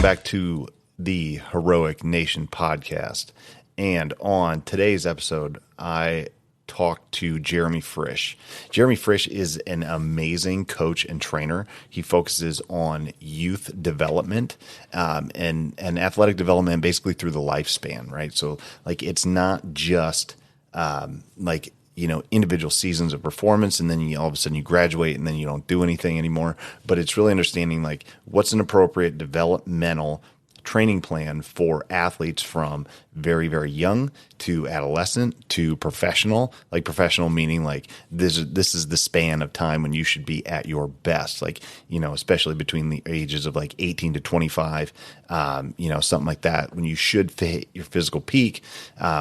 Welcome back to the Heroic Nation podcast. And on today's episode, I talked to Jeremy Frisch. Jeremy Frisch is an amazing coach and trainer. He focuses on youth development and athletic development basically through the lifespan, right? So like it's not just individual seasons of performance and then all of a sudden you graduate and then you don't do anything anymore. But it's really understanding like what's an appropriate developmental training plan for athletes from very, very young to adolescent to professional, like professional meaning like this is the span of time when you should be at your best, like, especially between the ages of like 18 to 25, something like that, when you should hit your physical peak.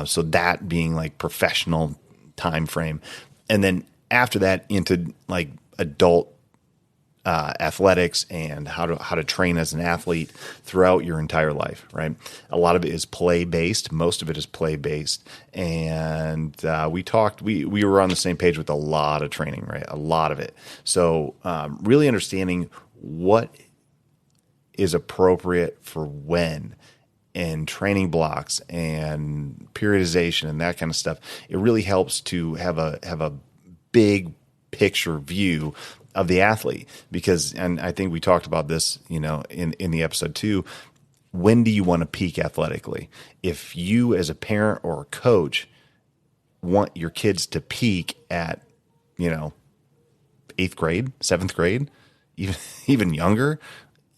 So that being like professional time frame. And then after that into like adult athletics and how to train as an athlete throughout your entire life, right? A lot of it is play based. Most of it is play based. And we were on the same page with a lot of training, right? A lot of it. So really understanding what is appropriate for when and training blocks and periodization and that kind of stuff. It really helps to have a big picture view of the athlete because, and I think we talked about this, in the episode too, when do you want to peak athletically? If you as a parent or a coach want your kids to peak at, 8th grade, 7th grade, even younger,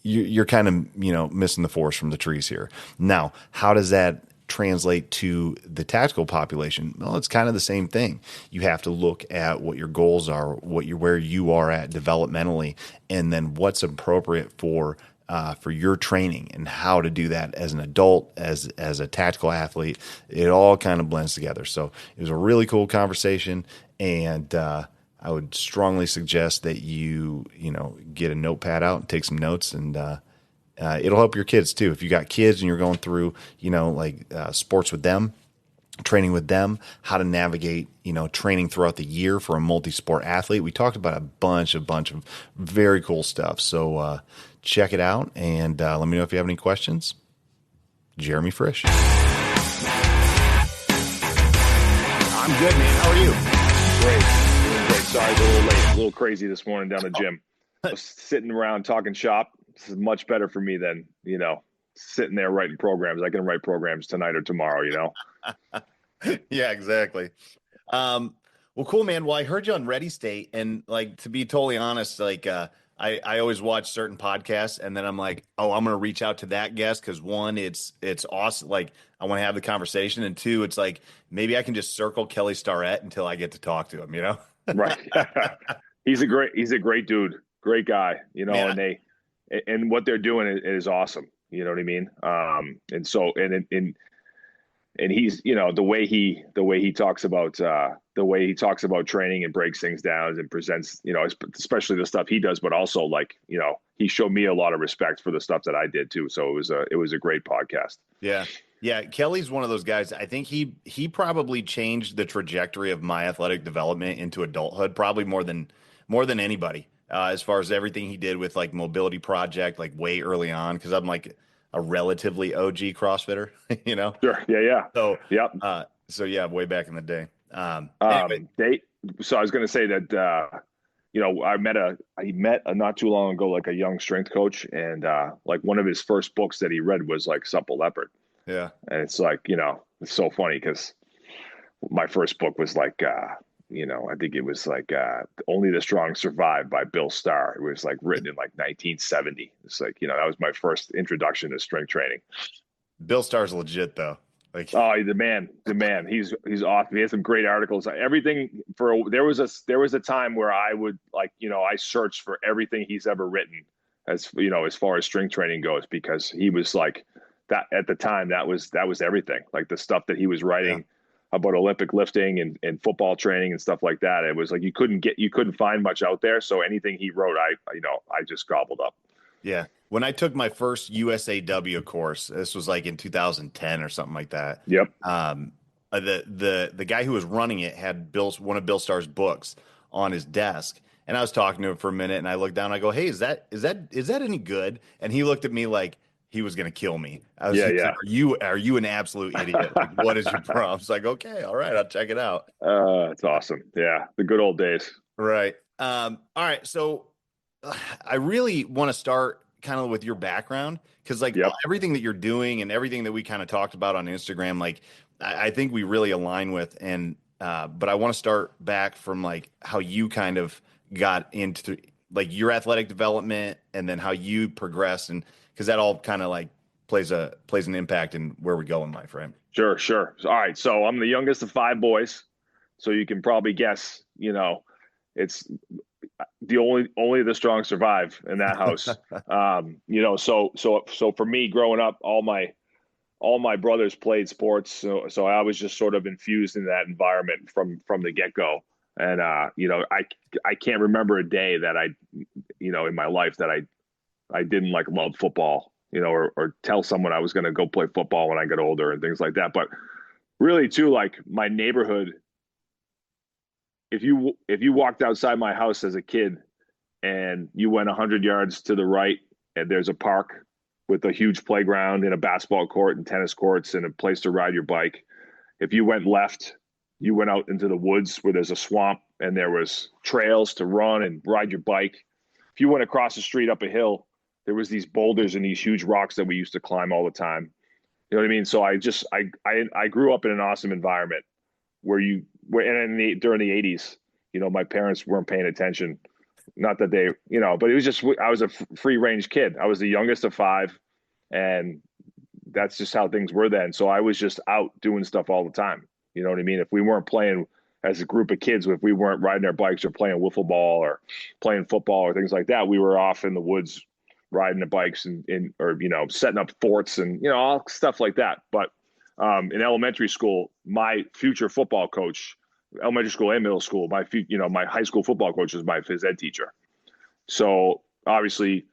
you're kind of, missing the forest from the trees here. Now, how does that translate to the tactical population? Well, it's kind of the same thing. You have to look at what your goals are, where you are at developmentally, and then what's appropriate for your training and how to do that as an adult, as a tactical athlete. It all kind of blends together. So it was a really cool conversation, and I would strongly suggest that you get a notepad out and take some notes, and it'll help your kids too. If you got kids and you're going through, sports with them, training with them, how to navigate, training throughout the year for a multi-sport athlete. We talked about a bunch of very cool stuff. So check it out and let me know if you have any questions. Jeremy Frisch. I'm good, man. How are you? Great. Sorry, I was a little late, a little crazy this morning down the gym. I was sitting around talking shop. This is much better for me than, sitting there writing programs. I can write programs tonight or tomorrow, Yeah, exactly. Well, cool, man. Well, I heard you on Ready State, and like, to be totally honest, like, I always watch certain podcasts and then I'm like, oh, I'm going to reach out to that guest. Cause one, it's awesome. Like I want to have the conversation. And two, it's like, maybe I can just circle Kelly Starrett until I get to talk to him, Right. He's a great dude, great guy, Yeah. and what they're doing is awesome. You know what I mean? And he's, the way he talks about training and breaks things down and presents, especially the stuff he does, but also like, he showed me a lot of respect for the stuff that I did too. So it was a great podcast. Yeah. Yeah. Kelly's one of those guys. I think he probably changed the trajectory of my athletic development into adulthood, probably more than anybody, as far as everything he did with like Mobility Project, like way early on. Cause I'm like a relatively OG CrossFitter, Sure. Yeah. So, Yep. So yeah, way back in the day. Anyway. So I was going to say that, I met not too long ago, like a young strength coach, and like one of his first books that he read was like Supple Leopard. Yeah. And it's like, it's so funny because my first book was like, I think it was like Only the Strong Survive by Bill Starr. It was like written in like 1970. It's like, that was my first introduction to strength training. Bill Starr's legit though. Like, oh, the man. He's awesome. He has some great articles. Everything there was a time where I would I searched for everything he's ever written as far as strength training goes, because he was like that at the time. That was everything. Like the stuff that he was writing about Olympic lifting and football training and stuff like that. It was like you couldn't find much out there. So anything he wrote, I just gobbled up. Yeah. When I took my first USAW course, this was like in 2010 or something like that. Yep. The guy who was running it had one of Bill Starr's books on his desk, and I was talking to him for a minute, and I looked down, and I go, "Hey, is that any good?" And he looked at me like, he was going to kill me. Yeah, He was yeah. like, are you an absolute idiot? Like, what is your problem? It's like, okay, all right, I'll check it out. It's awesome. Yeah, the good old days. Right. All right. So I really want to start kind of with your background because like Yep. everything that you're doing and everything that we kind of talked about on Instagram, like I think we really align with. And but I want to start back from like how you kind of got into like your athletic development and then how you progressed, and because that all kind of like plays an impact in where we go in life, right? Sure, sure. All right. So I'm the youngest of five boys. So you can probably guess, it's the only the strong survive in that house. So for me growing up, all my brothers played sports. So I was just sort of infused in that environment from the get-go. And I can't remember a day that in my life that I didn't like love football, or tell someone I was going to go play football when I got older and things like that. But really too, like my neighborhood, if you walked outside my house as a kid and you went 100 yards to the right and there's a park with a huge playground and a basketball court and tennis courts and a place to ride your bike. If you went left, you went out into the woods where there's a swamp and there was trails to run and ride your bike. If you went across the street up a hill, there was these boulders and these huge rocks that we used to climb all the time. You know what I mean? So I grew up in an awesome environment during the 80s, my parents weren't paying attention. Not that they, but it was just, I was a free range kid. I was the youngest of five, and that's just how things were then. So I was just out doing stuff all the time. You know what I mean? If we weren't playing as a group of kids, if we weren't riding our bikes or playing wiffle ball or playing football or things like that, we were off in the woods riding the bikes or setting up forts and, all stuff like that. But in elementary school, my future football coach, elementary school and middle school, my high school football coach was my phys ed teacher. So obviously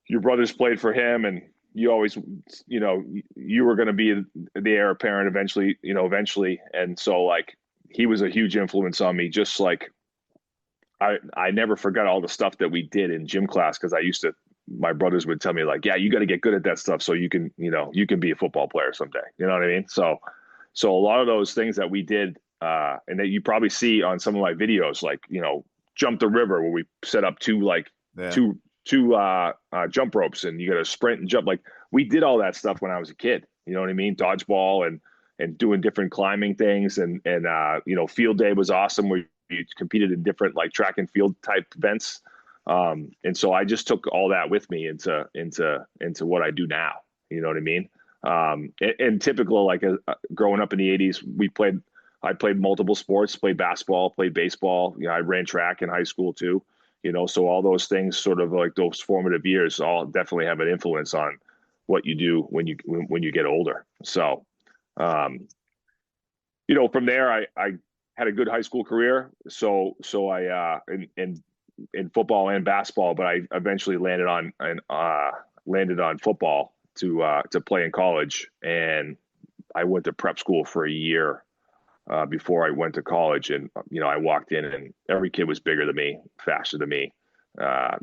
your brothers played for him, and you always, you were going to be the heir apparent eventually. And so like, he was a huge influence on me. Just like I never forgot all the stuff that we did in gym class. Cause my brothers would tell me like, yeah, you got to get good at that stuff so you can be a football player someday. You know what I mean? So a lot of those things that we did, and that you probably see on some of my videos, like, jump the river, where we set up two jump ropes and you got to sprint and jump. Like, we did all that stuff when I was a kid, you know what I mean? Dodgeball and doing different climbing things. And field day was awesome, where you competed in different like track and field type events. And so I just took all that with me into what I do now. You know what I mean? And typical, like growing up in the 80s, I played multiple sports, played basketball, played baseball. I ran track in high school too, so all those things, sort of like those formative years, all definitely have an influence on what you do when you get older. So, from there, I had a good high school career. So I, in football and basketball, but I eventually landed on football to play in college. And I went to prep school for a year before I went to college. And, I walked in and every kid was bigger than me, faster than me. I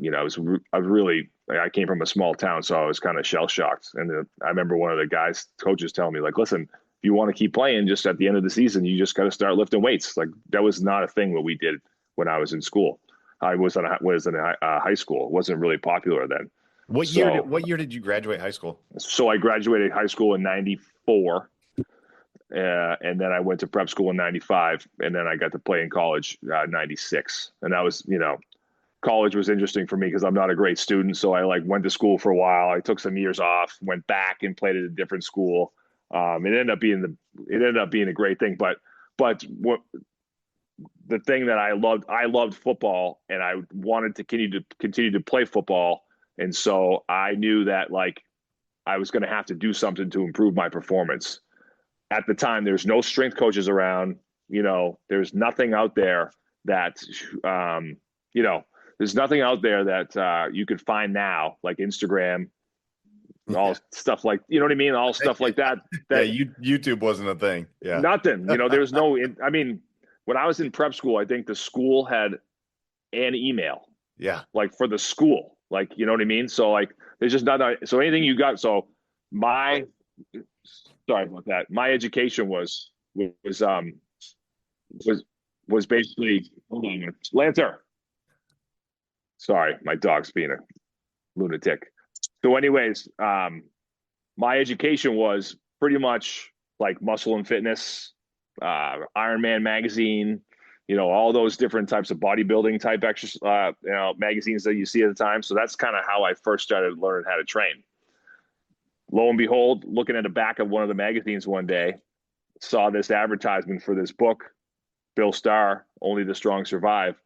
came from a small town, so I was kind of shell shocked. And I remember one of the coaches telling me, like, listen, if you want to keep playing, just at the end of the season, you just got to start lifting weights. Like, that was not a thing what we did when I was in school. I was in high school. It wasn't really popular then. What year did you graduate high school? So I graduated high school in 94. And then I went to prep school in 95, and then I got to play in college 96. And that was, college was interesting for me because I'm not a great student. So I went to school for a while. I took some years off, went back and played at a different school. It ended up being a great thing. But what the thing that I loved football, and I wanted to continue to play football. And so I knew that I was going to have to do something to improve my performance. At the time, there's no strength coaches around. There's nothing out there that, there's nothing out there that you could find now, like Instagram, all stuff like, you know what I mean? All stuff like that. YouTube wasn't a thing. Yeah. Nothing. There was no, when I was in prep school, I think the school had an email. Yeah. Like for the school. Like, you know what I mean? So like, there's just not, so anything you got. So my, sorry about that. My education was, was, was basically, hold on, Lancer. Sorry, my dog's being a lunatic. So anyways, my education was pretty much like Muscle and Fitness, Iron Man magazine, all those different types of bodybuilding type exercise, magazines that you see at the time. So that's kind of how I first started learning how to train. Lo and behold, looking at the back of one of the magazines one day, saw this advertisement for this book, Bill Starr, Only the Strong Survive.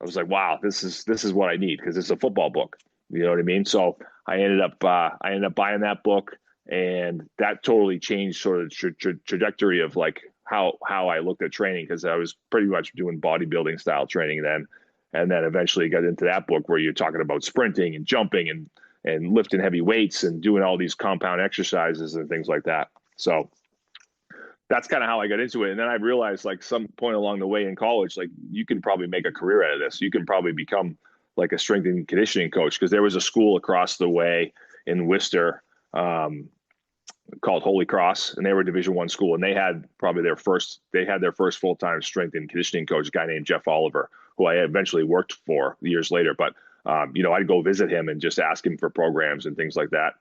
I was like, wow, this is what I need, because it's a football book. You know what I mean? So I ended up buying that book, and that totally changed sort of trajectory of like how I looked at training, because I was pretty much doing bodybuilding style training then, and then eventually got into that book where you're talking about sprinting and jumping and lifting heavy weights and doing all these compound exercises and things like that. So that's kind of how I got into it. And then I realized, like, some point along the way in college, like, you can probably make a career out of this. You can probably become like a strength and conditioning coach, because there was a school across the way in Worcester called Holy Cross, and they were a Division I school, and they had probably their first full-time strength and conditioning coach, a guy named Jeff Oliver, who I eventually worked for years later. But I'd go visit him and just ask him for programs and things like that,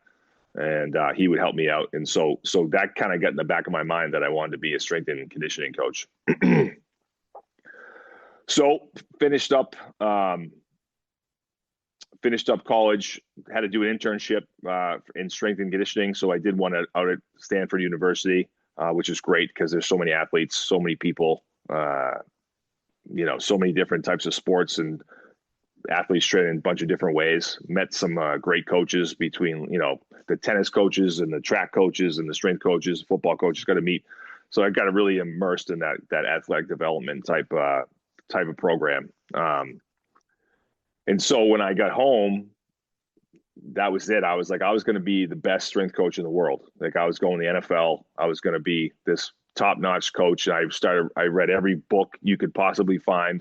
and he would help me out. And so that kind of got in the back of my mind that I wanted to be a strength and conditioning coach. So finished up college, had to do an internship in strength and conditioning. So I did one out at Stanford University, which is great because there's so many athletes, so many people, so many different types of sports, and athletes train in a bunch of different ways. Met some great coaches between, the tennis coaches and the track coaches and the strength coaches, football coaches. Got to meet. So I got really immersed in that athletic development type of program. And so when I got home, that was it. I was like, I was going to be the best strength coach in the world. Like, I was going to the NFL. I was going to be this top-notch coach. And I read every book you could possibly find,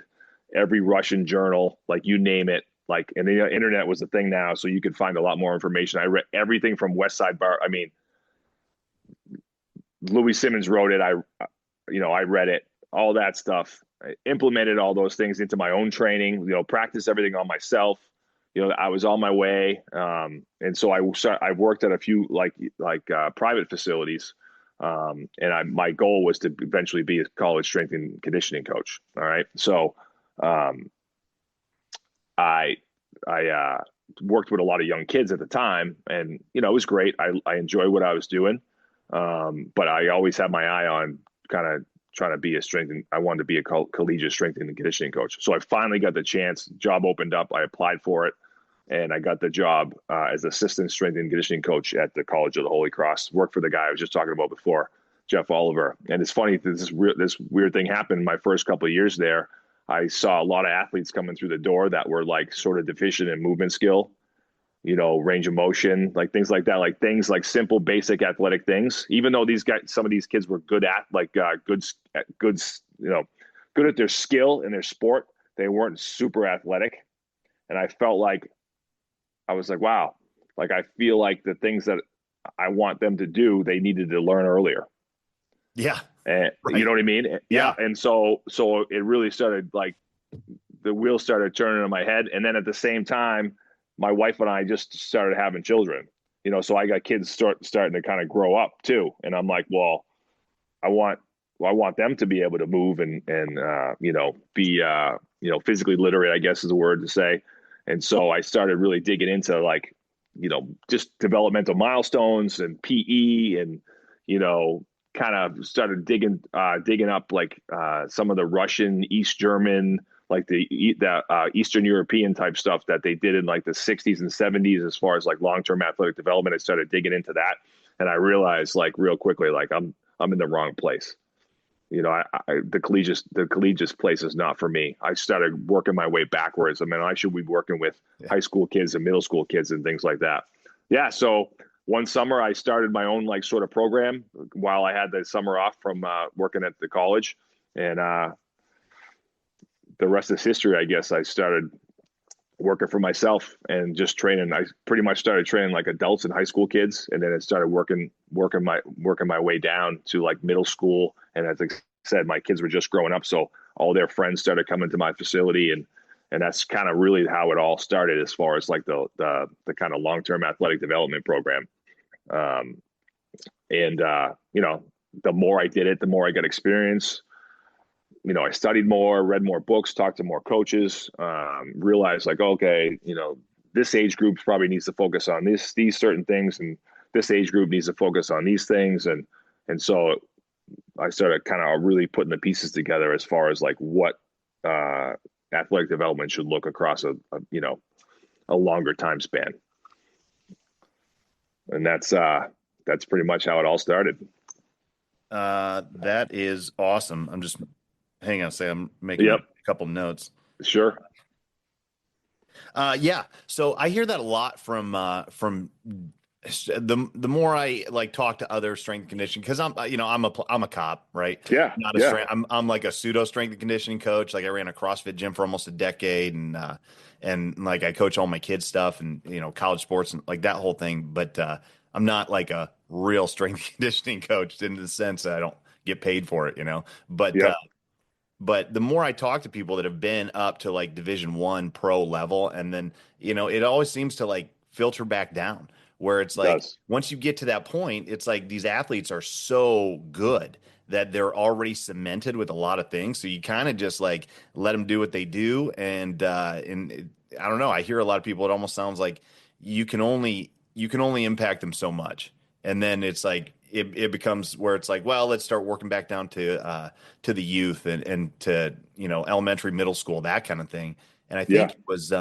every Russian journal, like, you name it. Like, and the internet was the thing now, so you could find a lot more information. I read everything from Westside Louis Simmons wrote it. I read it, all that stuff. I implemented all those things into my own training, practice everything on myself. I was on my way. And so I worked at a few private facilities. And my goal was to eventually be a college strength and conditioning coach. All right. So, I worked with a lot of young kids at the time, and, it was great. I enjoyed what I was doing. But I always had my eye on kind of trying to be I wanted to be a collegiate strength and conditioning coach. So I finally got the chance. Job opened up. I applied for it, and I got the job as assistant strength and conditioning coach at the College of the Holy Cross. Worked for the guy I was just talking about before, Jeff Oliver. And it's funny, this weird thing happened my first couple of years there. I saw a lot of athletes coming through the door that were like sort of deficient in movement skill, range of motion, like things like that, like things like simple, basic athletic things. Even though some of these kids were good at good at their skill in their sport, they weren't super athletic. And I felt like, I was like, wow, like, I feel like the things that I want them to do, they needed to learn earlier. Yeah. And right. You know what I mean? Yeah. And so it really started, like, the wheels started turning in my head. And then at the same time, my wife and I just started having children, so I got kids starting to kind of grow up too. And I'm like, well, I want them to be able to move and be, physically literate, I guess is a word to say. And so I started really digging into, like, just developmental milestones and PE, and, kind of started digging up, like, some of the Russian, East German, like the Eastern European type stuff that they did in like the 60s and 70s, as far as like long-term athletic development. I started digging into that, and I realized, like, real quickly, like, I'm in the wrong place. The collegiate place is not for me. I started working my way backwards. I mean, I should be working with high school kids and middle school kids and things like that. Yeah. So one summer I started my own, like, sort of program while I had the summer off from working at the college, and the rest is history, I guess. I started working for myself and just training. I pretty much started training like adults and high school kids, and then it started working my way down to like middle school. And as I said, my kids were just growing up, so all their friends started coming to my facility, and that's kind of really how it all started as far as like the kind of long-term athletic development program. Um, and you know, the more I did it, the more I got experience. You know, I studied more, read more books, talked to more coaches, realized like, okay, you know, this age group probably needs to focus on these certain things, and this age group needs to focus on these things. And so I started kind of really putting the pieces together as far as like what athletic development should look across you know, a longer time span. And that's pretty much how it all started. That is awesome. I'm just hang on a second. I'm making Yep. a couple notes. Sure. Yeah. So I hear that a lot from the more I like talk to other strength and conditioning, because I'm a cop, right? Yeah. Not a Yeah. strength. I'm like a pseudo strength and conditioning coach. Like I ran a CrossFit gym for almost a decade, and like I coach all my kids stuff and college sports and like that whole thing. But I'm not like a real strength and conditioning coach in the sense that I don't get paid for it, But Yep. but the more I talk to people that have been up to like Division 1 pro level, and then, it always seems to like filter back down where it's It like does. once you get to that point, it's like these athletes are so good that they're already cemented with a lot of things. So you kind of just like let them do what they do. And I don't know. I hear a lot of people, it almost sounds like you can only impact them so much. And then it's like it becomes where it's like, well, let's start working back down to the youth and to elementary, middle school, that kind of thing. And I Yeah. think it was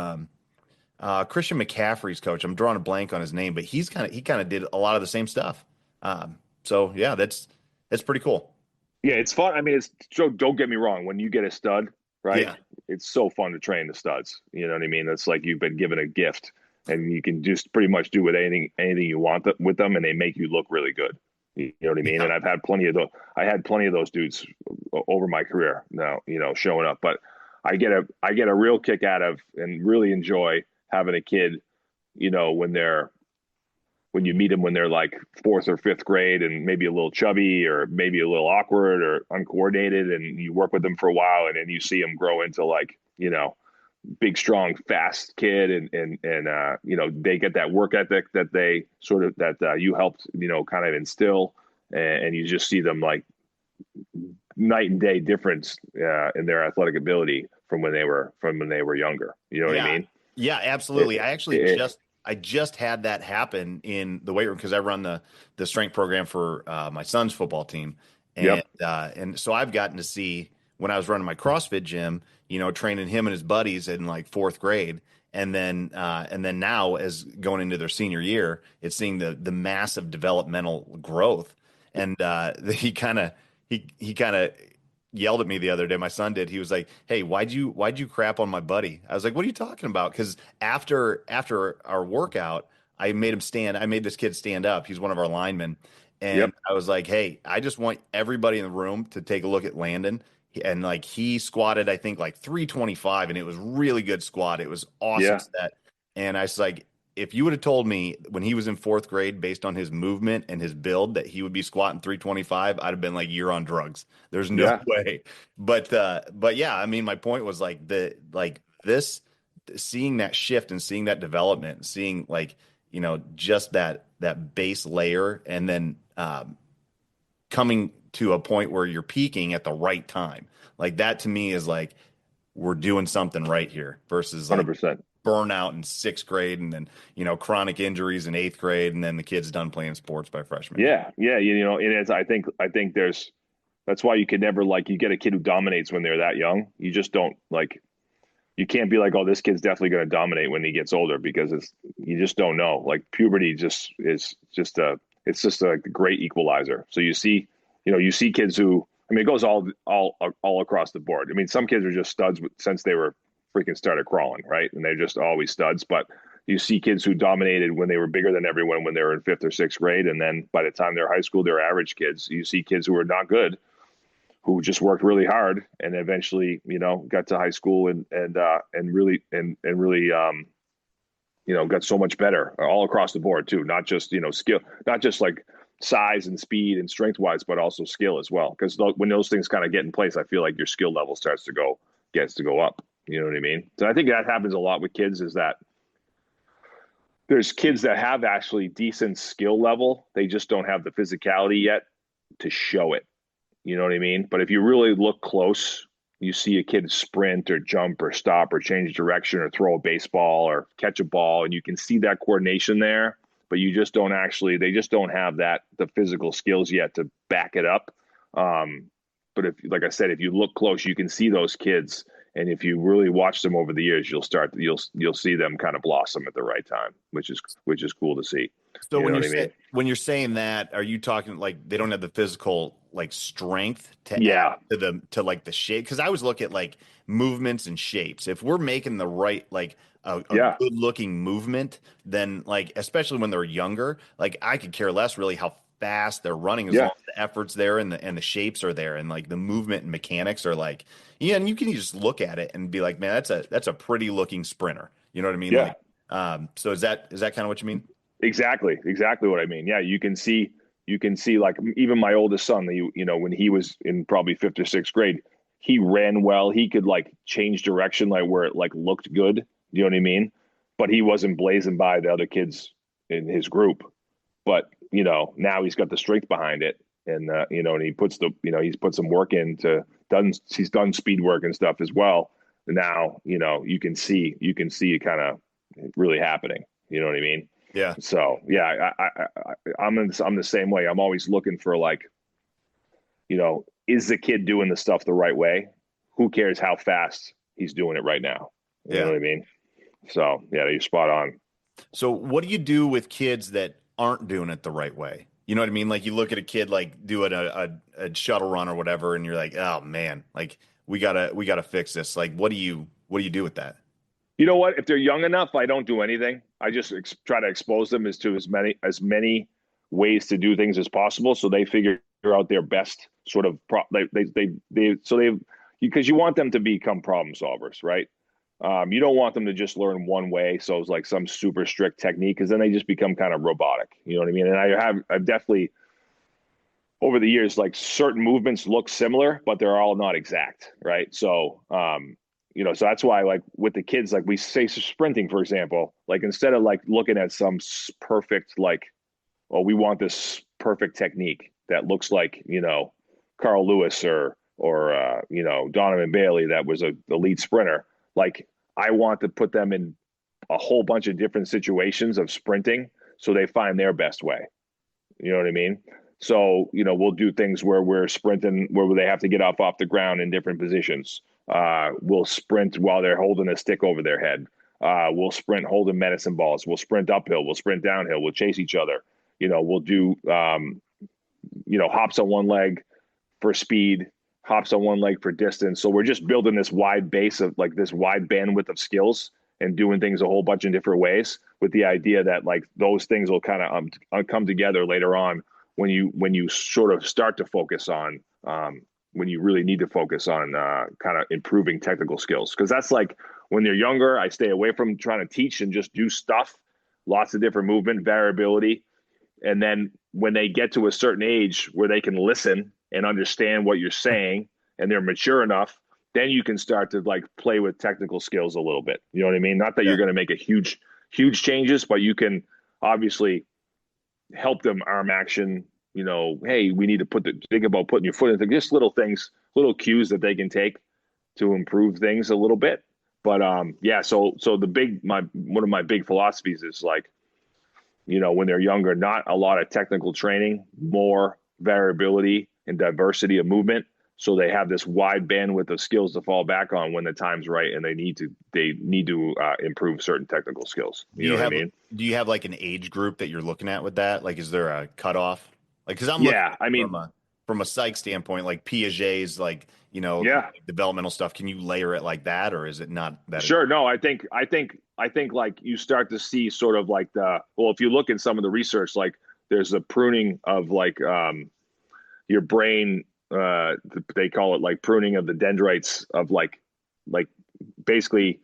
Christian McCaffrey's coach. I'm drawing a blank on his name, but he kind of did a lot of the same stuff. So yeah, that's pretty cool. Yeah. It's fun. I mean, don't get me wrong. When you get a stud, right? Yeah, It's so fun to train the studs. You know what I mean? It's like you've been given a gift, and you can just pretty much do with anything you want with them, and they make you look really good. You know what I mean? yeah, And I've had plenty of those. I had plenty of those dudes over my career now, showing up. But I get a real kick out of and really enjoy having a kid, when you meet them when they're like fourth or fifth grade and maybe a little chubby or maybe a little awkward or uncoordinated, and you work with them for a while, and then you see them grow into like, big, strong, fast kid, and they get that work ethic that they sort of that you helped kind of instill, and you just see them like night and day difference in their athletic ability from when they were younger. You know what I yeah, mean? yeah. Absolutely. It, I actually it, just had that happen in the weight room because I run the strength program for my son's football team, and yep. so I've gotten to see when I was running my CrossFit gym, training him and his buddies in like fourth grade, and then now as going into their senior year, it's seeing the massive developmental growth, and he kind of yelled at me the other day. My son did. He was like, "Hey, why'd you crap on my buddy?" I was like, "What are you talking about?" Because after our workout, I made him stand. I made this kid stand up. He's one of our linemen, and Yep. I was like, "Hey, I just want everybody in the room to take a look at Landon." And like he squatted, I think like 325, and it was really good squat. It was awesome Yeah. set. And I was like, if you would have told me when he was in fourth grade, based on his movement and his build, that he would be squatting 325, I'd have been like, you're on drugs. There's no Yeah. way. But yeah, I mean, my point was like this, seeing that shift and seeing that development, seeing like, just that base layer, and then coming to a point where you're peaking at the right time. Like that to me is like we're doing something right here versus like 100%. burnout in sixth grade and then, chronic injuries in eighth grade. And then the kid's done playing sports by freshman year. Yeah. Yeah. And I think that's why you could never, like, you get a kid who dominates when they're that young. You just don't, like, you can't be like, oh, this kid's definitely going to dominate when he gets older, because you just don't know. Like puberty it's just a great equalizer. So you see kids who, I mean, it goes all across the board. I mean, some kids are just studs since they were freaking started crawling, right? And they're just always studs. But you see kids who dominated when they were bigger than everyone when they were in fifth or sixth grade, and then by the time they're high school, they're average kids. You see kids who are not good, who just worked really hard and eventually, got to high school and really got so much better all across the board too. Not just, skill, not just like size and speed and strength wise, but also skill as well. Because when those things kind of get in place, I feel like your skill level gets to go up. You know what I mean? So I think that happens a lot with kids, is that there's kids that have actually decent skill level. They just don't have the physicality yet to show it. You know what I mean? But if you really look close, you see a kid sprint or jump or stop or change direction or throw a baseball or catch a ball, and you can see that coordination there, but they just don't have the physical skills yet to back it up. But like I said, if you look close, you can see those kids. And if you really watch them over the years, you'll see them kind of blossom at the right time, which is cool to see. So You know what I mean? when you're saying that, are you talking like they don't have the physical like strength to Yeah. add to like the shape? Because I always look at like movements and shapes. If we're making the right like a Yeah. good looking movement, then like especially when they're younger, like I could care less really how fast they're running as Yeah. long as the effort's there and the shapes are there and like the movement and mechanics are like, yeah, and you can just look at it and be like, man, that's a pretty looking sprinter. You know what I mean? Yeah. Like, so is that kind of what you mean? Exactly what I mean. Yeah, you can see like even my oldest son, when he was in probably fifth or sixth grade, he ran well. He could like change direction, like where it like looked good. You know what I mean? But he wasn't blazing by the other kids in his group. But now he's got the strength behind it, and and he's put some work he's done speed work and stuff as well. And now you can see it kind of really happening. You know what I mean? Yeah. So yeah, I'm the same way. I'm always looking for like, is the kid doing the stuff the right way? Who cares how fast he's doing it right now? You know what I mean? So yeah, you're spot on. So what do you do with kids that aren't doing it the right way? You know what I mean? Like you look at a kid like doing a shuttle run or whatever, and you're like, oh man, like we gotta fix this. Like what do you do with that? You know what? If they're young enough, I don't do anything. I just try to expose them to as many ways to do things as possible, so they figure out their best sort of because you want them to become problem solvers, right? You don't want them to just learn one way, so it's like some super strict technique, because then they just become kind of robotic. You know what I mean? And I've definitely over the years, like certain movements look similar, but they're all not exact, right? So so that's why, like with the kids, like we say sprinting, for example, like instead of like looking at some perfect, like, oh, we want this perfect technique that looks like, Carl Lewis or Donovan Bailey, that was the lead sprinter. Like I want to put them in a whole bunch of different situations of sprinting so they find their best way. You know what I mean? So, we'll do things where we're sprinting, where they have to get off the ground in different positions. We'll sprint while they're holding a stick over their head. We'll sprint holding medicine balls. We'll sprint uphill. We'll sprint downhill. We'll chase each other. We'll do, hops on one leg for speed, hops on one leg for distance. So we're just building this wide base of like this wide bandwidth of skills and doing things a whole bunch of different ways, with the idea that like those things will kind of come together later on when you sort of start to focus on when you really need to focus on kind of improving technical skills. Because that's like when they're younger, I stay away from trying to teach and just do stuff, lots of different movement variability. And then when they get to a certain age where they can listen and understand what you're saying and they're mature enough, then you can start to like play with technical skills a little bit. You know what I mean? Not that you're going to make a huge changes, but you can obviously help them arm action. Hey, we need to think about putting your foot into just little things, little cues that they can take to improve things a little bit. But so one of my big philosophies is like, when they're younger, not a lot of technical training, more variability and diversity of movement, so they have this wide bandwidth of skills to fall back on when the time's right and they need to improve certain technical skills. You know what I mean? Do you have like an age group that you're looking at with that? Like, is there a cutoff? Like, because I'm looking from a psych standpoint, like Piaget's, like developmental stuff. Can you layer it like that, or is it not that? Sure. No, I think like you start to see sort of like if you look in some of the research, like there's a pruning of like your brain They call it like pruning of the dendrites of like basically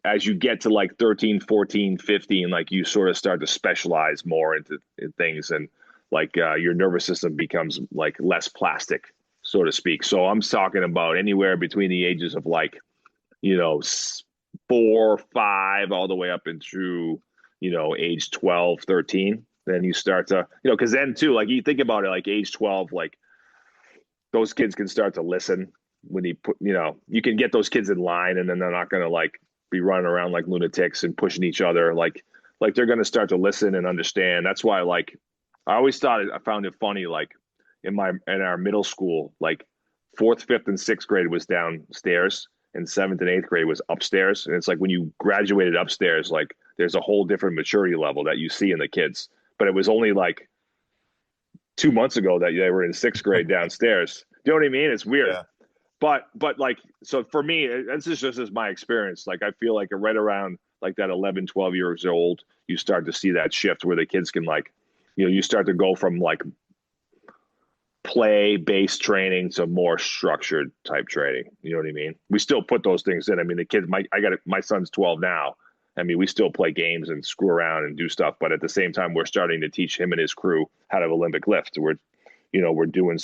as you get to like 13, 14, 15, like you sort of start to specialize more into in things, and like your nervous system becomes like less plastic, so to speak. So I'm talking about anywhere between the ages of like, you know, 4, 5, all the way up into, you know, age 12, 13. Then you start to, you know, because then too, like you think about it, like age 12, like those kids can start to listen when you put, you know, you can get those kids in line, and then they're not going to like be running around like lunatics and pushing each other. Like they're going to start to listen and understand. That's why, like, I found it funny, like in our middle school, like fourth, fifth, and sixth grade was downstairs, and seventh and eighth grade was upstairs. And it's like when you graduated upstairs, like there's a whole different maturity level that you see in the kids. But it was only like 2 months ago that they were in sixth grade downstairs. Do you know what I mean? It's weird. Yeah. But like, so for me, this is just as my experience. Like, I feel like right around like that 11, 12 years old, you start to see that shift where the kids can like, you know, you start to go from like play-based training to more structured type training. You know what I mean? We still put those things in. I mean, the kids, my son's 12 now. I mean, we still play games and screw around and do stuff, but at the same time, we're starting to teach him and his crew how to Olympic lift. We're doing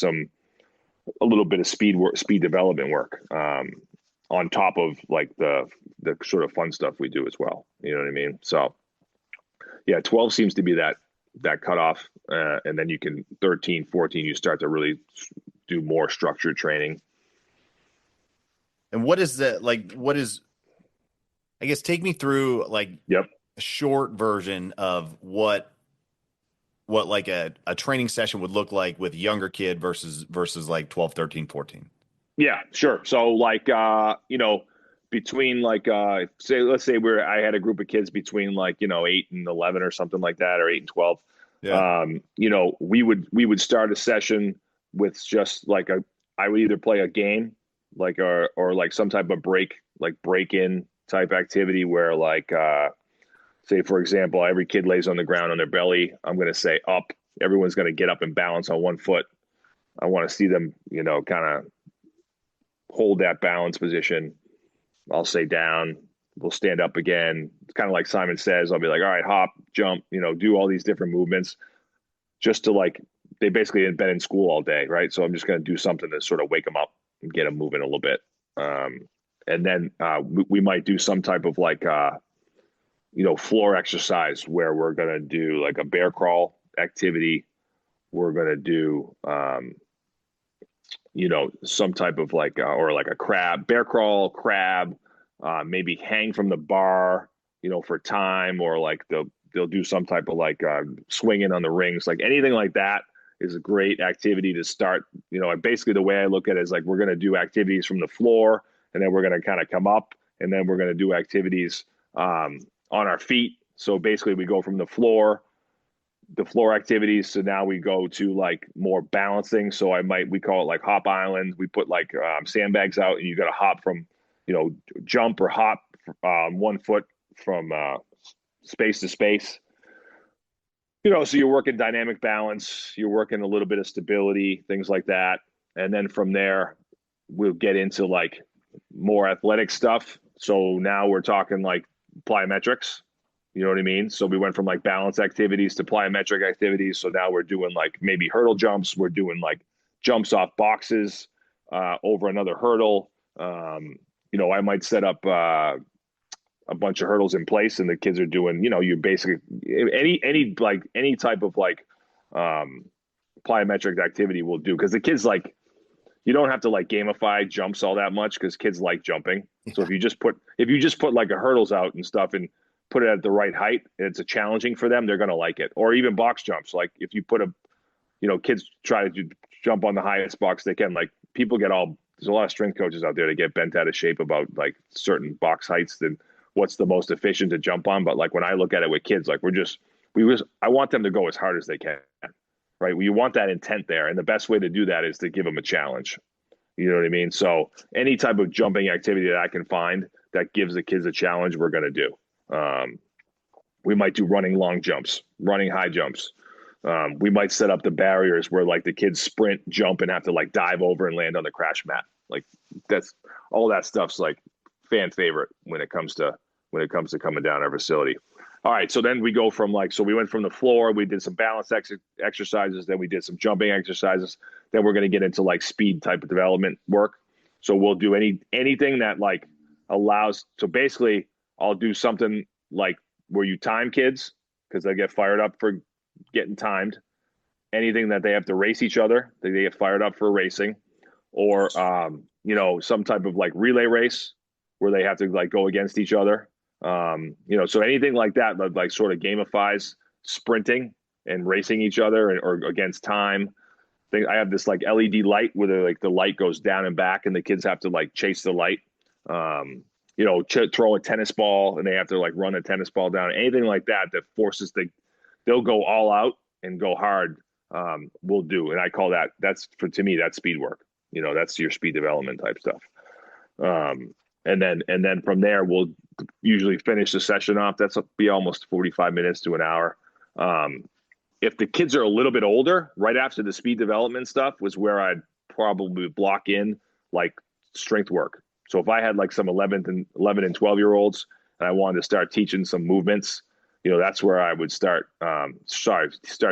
a little bit of speed development work, on top of like the sort of fun stuff we do as well. You know what I mean? So yeah, 12 seems to be that cutoff. And then you can 13, 14, you start to really do more structured training. And what is that like? I guess take me through like Yep. a short version of what like a training session would look like with a younger kid versus like 12, 13, 14. Yeah, sure. So like, you know, between like, let's say I had a group of kids between like, you know, 8 and 11 or something like that, or 8 and 12. Yeah. You know, we would start a session with just like I would either play a game, like, or like some type of break in type activity where like, say for example, every kid lays on the ground on their belly. I'm going to say up. Everyone's going to get up and balance on one foot. I want to see them, you know, kind of hold that balance position. I'll say down. We'll stand up again. It's kind of like Simon Says. I'll be like, all right, hop, jump, you know, do all these different movements just to like, they basically had been in school all day, right? So I'm just going to do something to sort of wake them up and get them moving a little bit. And then we might do some type of like, you know, floor exercise where we're going to do like a bear crawl activity. We're going to do, you know, some type of like, or like a bear crawl, crab, maybe hang from the bar, you know, for time, or like they'll do some type of like swinging on the rings, like anything like that is a great activity to start. You know, and basically the way I look at it is like, we're going to do activities from the floor, and then we're going to kind of come up, and then we're going to do activities on our feet. So basically we go from the floor activities. So now we go to like more balancing. So we call it like hop island. We put like sandbags out, and you got to hop from, you know, jump or hop 1 foot from space to space. You know, so you're working dynamic balance, you're working a little bit of stability, things like that. And then from there, we'll get into like more athletic stuff. So now we're talking like plyometrics. You know what I mean? So we went from like balance activities to plyometric activities. So now we're doing like maybe hurdle jumps. We're doing like jumps off boxes over another hurdle. You know, I might set up a bunch of hurdles in place, and the kids are doing, you know, you basically any type of like plyometric activity will do, because the kids like, you don't have to like gamify jumps all that much, because kids like jumping. So if you just put like a hurdles out and stuff and put it at the right height, and it's a challenging for them, they're going to like it. Or even box jumps. Like if you put kids try to jump on the highest box they can, like there's a lot of strength coaches out there that get bent out of shape about like certain box heights than what's the most efficient to jump on. But like when I look at it with kids, like I want them to go as hard as they can, right? You want that intent there. And the best way to do that is to give them a challenge. You know what I mean? So any type of jumping activity that I can find that gives the kids a challenge, we're going to do. We might do running long jumps, running high jumps, We might set up the barriers where like the kids sprint, jump, and have to like dive over and land on the crash mat. Like that's all that stuff's like fan favorite when it comes to coming down our facility. All right, so then we go from like, so we went from the floor, we did some balance exercises, then we did some jumping exercises, then we're going to get into like speed type of development work. So we'll do anything that like allows, so basically I'll do something like where you time kids because they get fired up for getting timed. Anything that they have to race each other, they get fired up for racing, or you know, some type of like relay race where they have to like go against each other. You know, so anything like that, like sort of gamifies sprinting and racing each other or against time. I have this like LED light where like the light goes down and back, and the kids have to like chase the light. You know, throw a tennis ball, and they have to like run a tennis ball down. Anything like that forces they'll go all out and go hard. We'll do, and I call to me that's speed work. You know, that's your speed development type stuff. And then from there, we'll usually finish the session off. That's be almost 45 minutes to an hour. If the kids are a little bit older, right after the speed development stuff was where I'd probably block in like strength work. So if I had like some 11 and 12 year olds and I wanted to start teaching some movements, you know, that's where I would start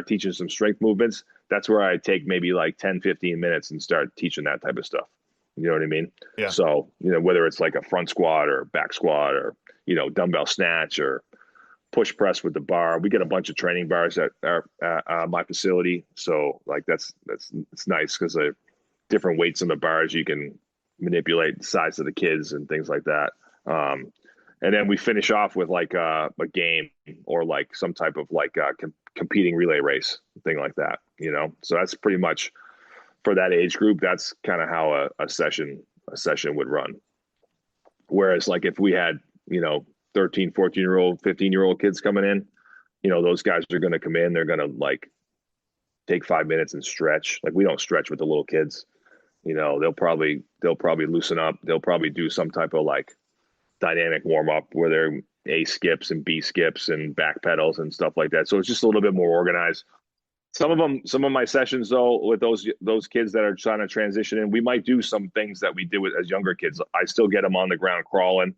teaching some strength movements. That's where I'd take maybe like 10, 15 minutes and start teaching that type of stuff. You know what I mean? Yeah. So, you know, whether it's like a front squat or back squat or, you know, dumbbell snatch or push press with the bar. We get a bunch of training bars at my facility. So like it's nice because the different weights on the bars, you can manipulate the size of the kids and things like that. And then we finish off with like a game or like some type of like competing relay race, thing like that, you know? So that's pretty much for that age group. That's kind of how a session would run. Whereas like if we had, you know, 13, 14-year-old, 15-year-old kids coming in, you know, those guys are going to come in, they're going to like take 5 minutes and stretch. Like we don't stretch with the little kids, you know, they'll probably loosen up. They'll probably do some type of like dynamic warm up where they're A skips and B skips and back pedals and stuff like that. So it's just a little bit more organized. Some of my sessions though, with those kids that are trying to transition in, we might do some things that we did as younger kids. I still get them on the ground crawling,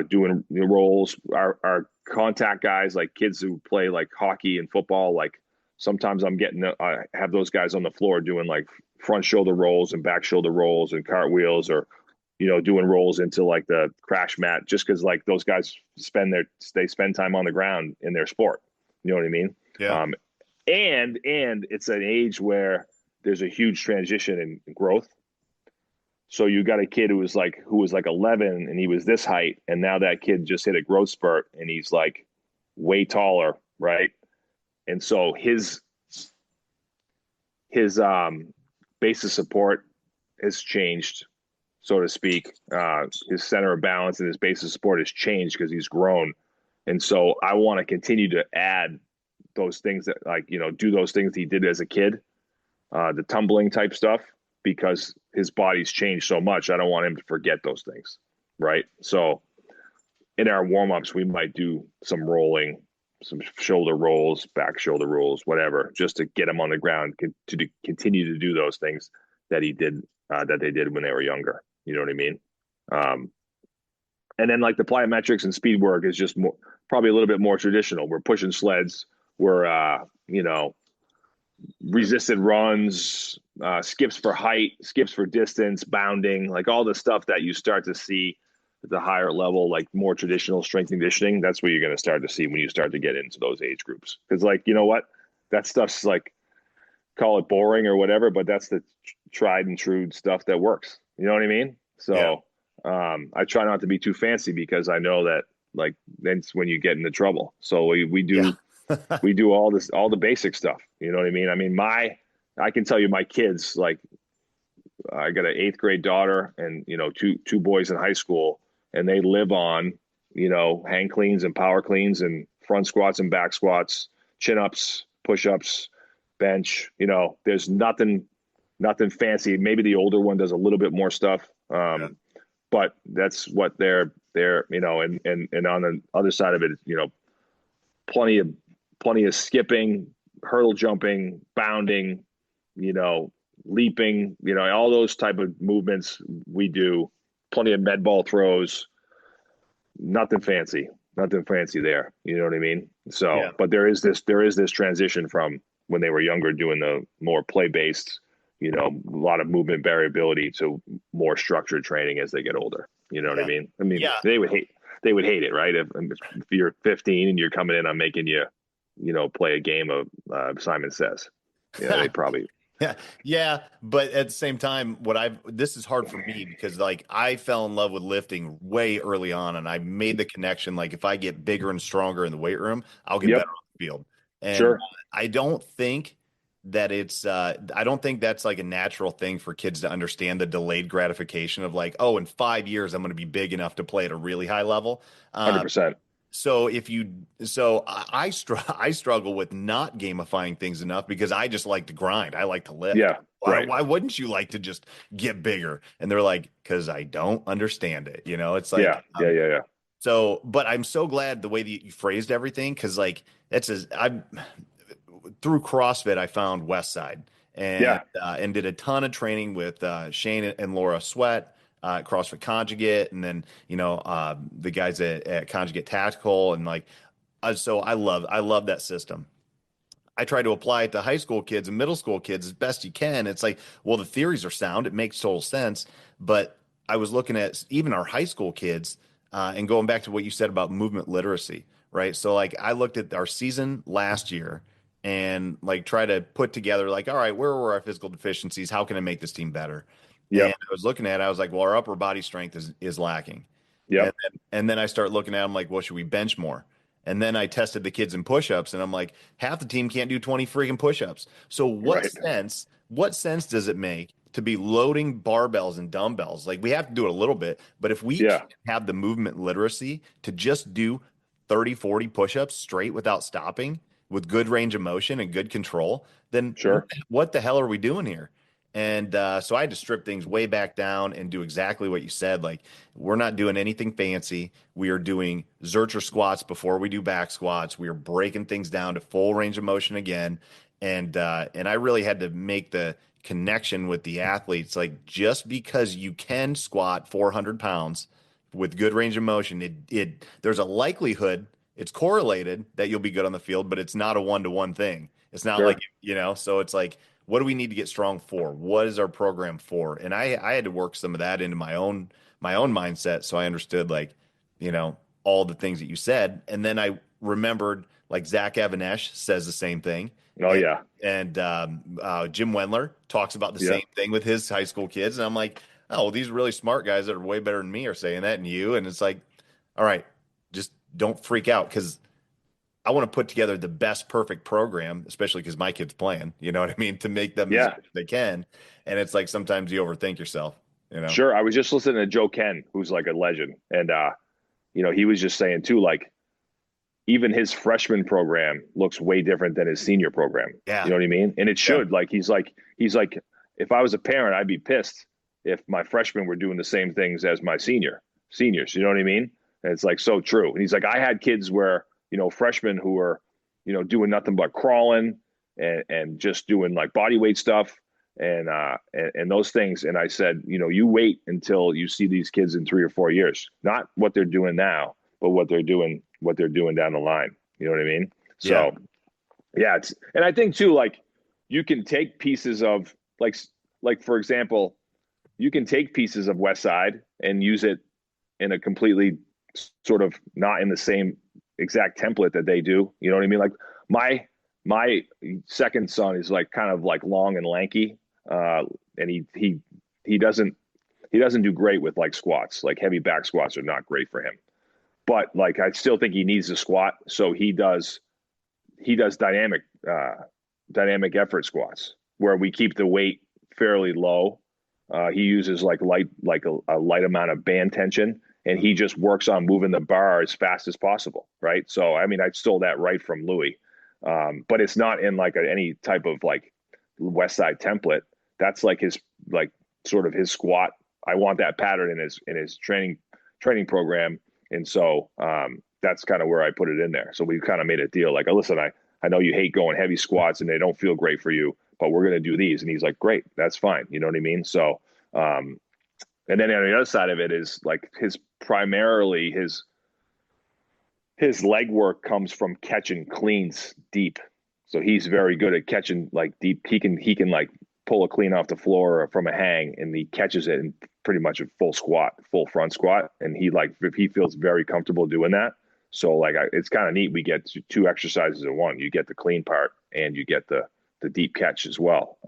doing rolls. Our contact guys, like kids who play like hockey and football, like sometimes I have those guys on the floor doing like front shoulder rolls and back shoulder rolls and cartwheels, or, you know, doing rolls into like the crash mat, just because like those guys spend time on the ground in their sport. You know what I mean? Yeah. And it's an age where there's a huge transition in growth. So you got a kid who was like 11 and he was this height, and now that kid just hit a growth spurt and he's like way taller, right? And so his base of support has changed, so to speak. His center of balance and his base of support has changed because he's grown. And so I want to continue to add those things that, like, you know, do those things he did as a kid, the tumbling type stuff, because his body's changed so much. I don't want him to forget those things, right? So in our warm-ups, we might do some rolling, some shoulder rolls, back shoulder rolls, whatever, just to get him on the ground to continue to do those things that he did, that they did when they were younger. You know what I mean? And then like the plyometrics and speed work is just probably a little bit more traditional. We're pushing sleds. We're, you know, resisted runs, skips for height, skips for distance, bounding, like all the stuff that you start to see at the higher level, like more traditional strength and conditioning. That's what you're going to start to see when you start to get into those age groups. Because, like, you know what? That stuff's like, call it boring or whatever, but that's the tried and true stuff that works. You know what I mean? So I try not to be too fancy because I know that, like, that's when you get into trouble. So we do. Yeah. We do all the basic stuff. You know what I mean? I mean, I can tell you my kids, like, I got an 8th grade daughter and, you know, two boys in high school, and they live on, you know, hang cleans and power cleans and front squats and back squats, chin ups, push ups, bench. You know, there's nothing fancy. Maybe the older one does a little bit more stuff. But that's what they're, you know, and on the other side of it, you know, plenty of skipping, hurdle jumping, bounding, you know, leaping, you know, all those type of movements we do. Plenty of med ball throws. Nothing fancy there. You know what I mean? So, Yeah. but there is this transition from when they were younger doing the more play based, you know, a lot of movement variability to more structured training as they get older. You know what I Yeah. mean? I mean, Yeah. they would hate it, right? If you're 15 and you're coming in, I'm making you, you know, play a game of Simon Says. Yeah, they probably. Yeah, yeah, but at the same time, this is hard for me because like I fell in love with lifting way early on, and I made the connection like if I get bigger and stronger in the weight room, I'll get better Yep, on the field. And sure, I don't think I don't think that's like a natural thing for kids to understand the delayed gratification of like, oh, in 5 years I'm going to be big enough to play at a really high level. 100%. So if you, so I struggle with not gamifying things enough because I just like to grind. I like to lift. Yeah, right. Why wouldn't you like to just get bigger? And they're like, because I don't understand it. You know, it's Yeah, like, yeah. so, but I'm so glad the way that you phrased everything because like I through CrossFit I found Westside Yeah, and did a ton of training with Shane and Laura Sweat. CrossFit Conjugate, and then the guys at Conjugate Tactical, and like so I love that system. I try to apply it to high school kids and middle school kids as best you can. It's like, well, the theories are sound, it makes total sense, but I was looking at even our high school kids and going back to what you said about movement literacy, right? So like I looked at our season last year and like try to put together like, all right, where were our physical deficiencies? How can I make this team better? And yep, I was looking at it, I was like, well, our upper body strength is lacking. yep, And then I start looking at them like, well, should we bench more? And then I tested the kids in push-ups and I'm like, half the team can't do 20 freaking push-ups. So right. what sense does it make to be loading barbells and dumbbells? Like we have to do it a little bit, but if we Yeah, can't have the movement literacy to just do 30, 40 push-ups straight without stopping with good range of motion and good control, then sure. what the hell are we doing here? And so I had to strip things way back down and do exactly what you said. Like, we're not doing anything fancy. We are doing Zercher squats before we do back squats. We are breaking things down to full range of motion again. And I really had to make the connection with the athletes. Like, just because you can squat 400 pounds with good range of motion, there's a likelihood it's correlated that you'll be good on the field, but it's not a one-to-one thing. It's not like, Sure. so it's like, what do we need to get strong for? What is our program for? And I had to work some of that into my own mindset. So I understood like, all the things that you said. And then I remembered like Zach Avanesh says the same thing. Oh And, yeah. and Jim Wendler talks about the Yeah. same thing with his high school kids. And I'm like, oh, well, these really smart guys that are way better than me are saying that and you. And it's like, all right, just don't freak out because I want to put together the best perfect program, especially because my kid's playing, you know what I mean, to make them as Yeah. good as they can. And it's like sometimes you overthink yourself. Sure. I was just listening to Joe Ken, who's like a legend. And you know, he was just saying too, like even his freshman program looks way different than his senior program. You Yeah. know what I mean? And it Yeah. should. He's like, if I was a parent, I'd be pissed if my freshmen were doing the same things as my seniors. You know what I mean? And it's like so true. And he's like, I had kids where, you know, freshmen who were, you know, doing nothing but crawling and just doing like body weight stuff and those things. And I said, you know, you wait until you see these kids in 3 or 4 years, not what they're doing now, but what they're doing down the line. You know what I mean? Yeah. So yeah, and I think too, like you can take pieces of like for example, you can take pieces of Westside and use it in a completely sort of not in the same exact template that they do. You know what I mean? Like my second son is like kind of like long and lanky, and he doesn't do great with like squats. Like heavy back squats are not great for him. But like I still think he needs to squat, so he does dynamic effort squats where we keep the weight fairly low. He uses like a light amount of band tension, and he just works on moving the bar as fast as possible, right? So I mean, I stole that right from Louis, but it's not in like any type of like West Side template. That's like his like sort of his squat. I want that pattern in his training program, and so that's kind of where I put it in there. So we kind of made a deal like, oh, listen, I know you hate going heavy squats and they don't feel great for you, but we're going to do these. And he's like, great, that's fine. You know what I mean? So, and then on the other side of it is like primarily his leg work comes from catching cleans deep. So he's very good at catching like deep. He can like pull a clean off the floor or from a hang, and he catches it in pretty much a full squat, full front squat. And he feels very comfortable doing that. So like it's kind of neat. We get two exercises in one. You get the clean part and you get the deep catch as well.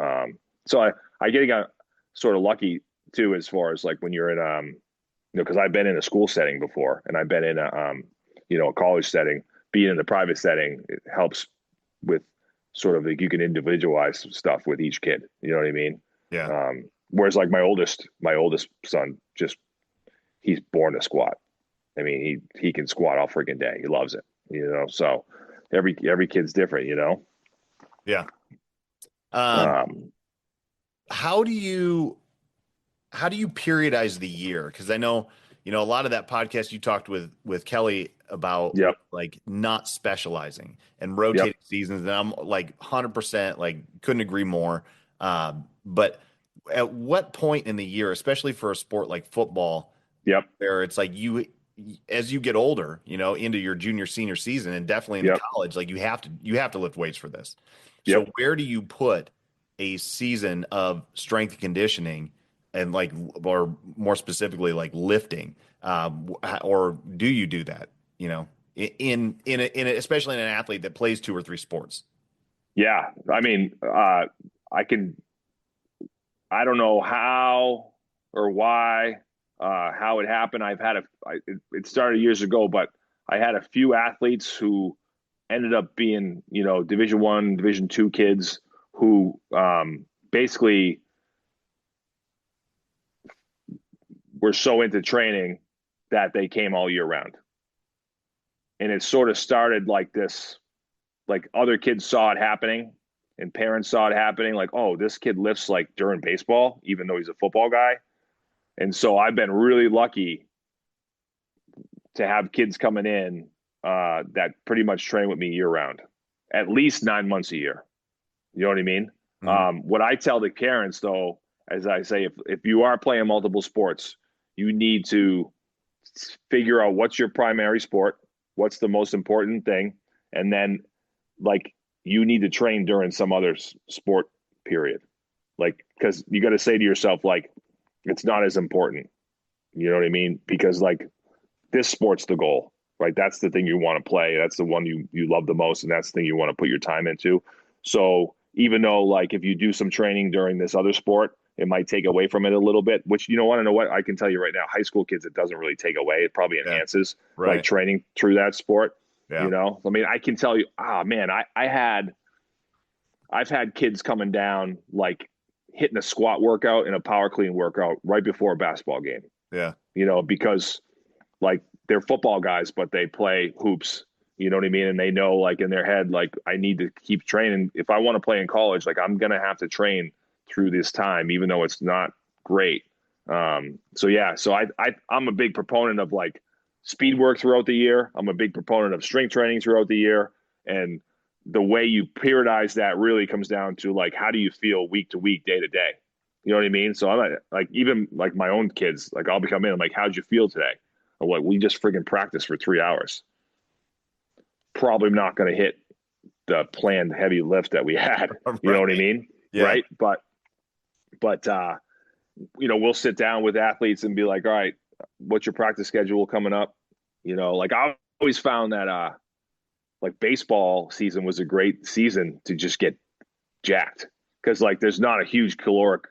So I got sort of lucky too, as far as like when you're in because I've been in a school setting before, and I've been in a college setting. Being in the private setting, it helps with sort of like you can individualize stuff with each kid. You know what I mean? Yeah. Whereas like my oldest son, he's born to squat. I mean, he can squat all freaking day. He loves it. So every kid's different. Yeah. How do you periodize the year? Because I know, a lot of that podcast you talked with Kelly about Yep. like not specializing and rotating seasons. And I'm like 100% like couldn't agree more. But at what point in the year, especially for a sport like football, Yep. where it's like as you get older, into your junior, senior season, and definitely into college, like you have to lift weights for this. So where do you put a season of strength and conditioning and like, or more specifically, like lifting, or do you do that, especially in an athlete that plays 2 or 3 sports? Yeah. I mean, I don't know how or why, how it happened. It started years ago, but I had a few athletes who ended up being, Division I, Division II kids who basically were so into training that they came all year round. And it sort of started like this, like other kids saw it happening and parents saw it happening. Like, oh, this kid lifts like during baseball, even though he's a football guy. And so I've been really lucky to have kids coming in that pretty much train with me year round, at least 9 months a year. You know what I mean? Mm-hmm. What I tell the parents, though, as I say, if you are playing multiple sports, you need to figure out what's your primary sport, what's the most important thing, and then like you need to train during some other sport period. Like, because you got to say to yourself, like, it's not as important. You know what I mean? Because like this sport's the goal, right? That's the thing you want to play. That's the one you love the most, and that's the thing you want to put your time into. So even though like if you do some training during this other sport, it might take away from it a little bit, which want to know what? I can tell you right now, high school kids, it doesn't really take away. It probably enhances like training through that sport. Yeah. I mean, I can tell you, man, I've had kids coming down, like hitting a squat workout and a power clean workout right before a basketball game. Yeah. Because like they're football guys, but they play hoops. You know what I mean? And they know like in their head, like I need to keep training. If I want to play in college, like I'm going to have to train through this time, even though it's not great. So I'm a big proponent of like speed work throughout the year. I'm a big proponent of strength training throughout the year. And the way you periodize that really comes down to like, how do you feel week to week, day to day? You know what I mean? So I'm like, even like my own kids, like I'll be coming in, I'm like, how'd you feel today? I'm like, we just friggin' practiced for 3 hours. Probably not going to hit the planned heavy lift that we had. You know what I mean? Yeah. Right. But we'll sit down with athletes and be like, all right, what's your practice schedule coming up? Like I always found that like baseball season was a great season to just get jacked because like there's not a huge caloric,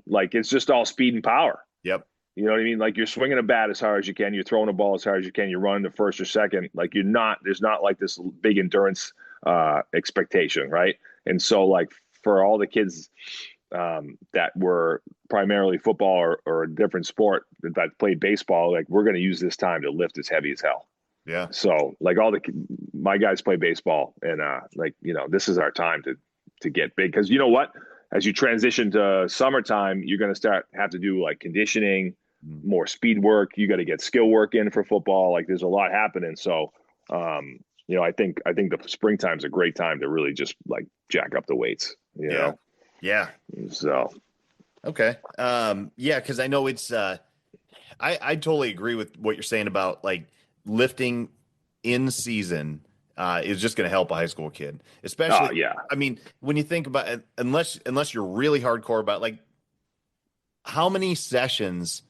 like it's just all speed and power. Yep. You know what I mean? Like you're swinging a bat as hard as you can, you're throwing a ball as hard as you can, you're running to first or second. Like there's not like this big endurance expectation, right? And so like for all the kids that were primarily football or a different sport that played baseball, like we're going to use this time to lift as heavy as hell. Yeah. So like my guys play baseball and this is our time to get big. Cause you know what, as you transition to summertime, you're going to have to do like conditioning, more speed work. You got to get skill work in for football. Like there's a lot happening. So, I think the springtime's a great time to really just like jack up the weights, Yeah. Yeah. So Okay. Yeah, because I know it's I totally agree with what you're saying about like lifting in season is just going to help a high school kid, especially. yeah. I mean, when you think about it, unless you're really hardcore about like how many sessions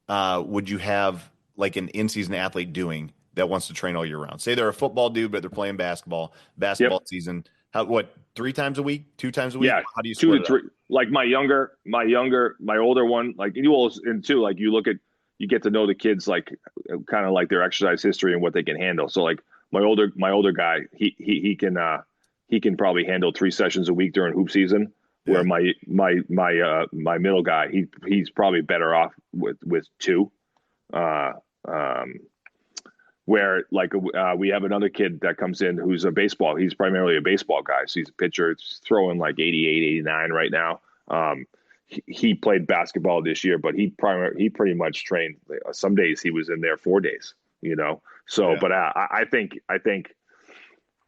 would you have like an in season athlete doing that wants to train all year round? Say they're a football dude, but they're playing basketball Yep. season. How what 3 times a week, 2 times a week? Yeah, How do you two split to it up? three. Like my older one, like you all, and two, like you get to know the kids, like kind of like their exercise history and what they can handle. So like my older guy, he can probably handle 3 sessions a week during hoop season. Where Yeah. my middle guy, he's probably better off with two. Uh, um, where like we have another kid that comes in who's he's primarily a baseball guy, so he's a pitcher. It's throwing like 88, 89 right now. He played basketball this year, but he pretty much trained, some days he was in there 4 days, so Yeah. but I think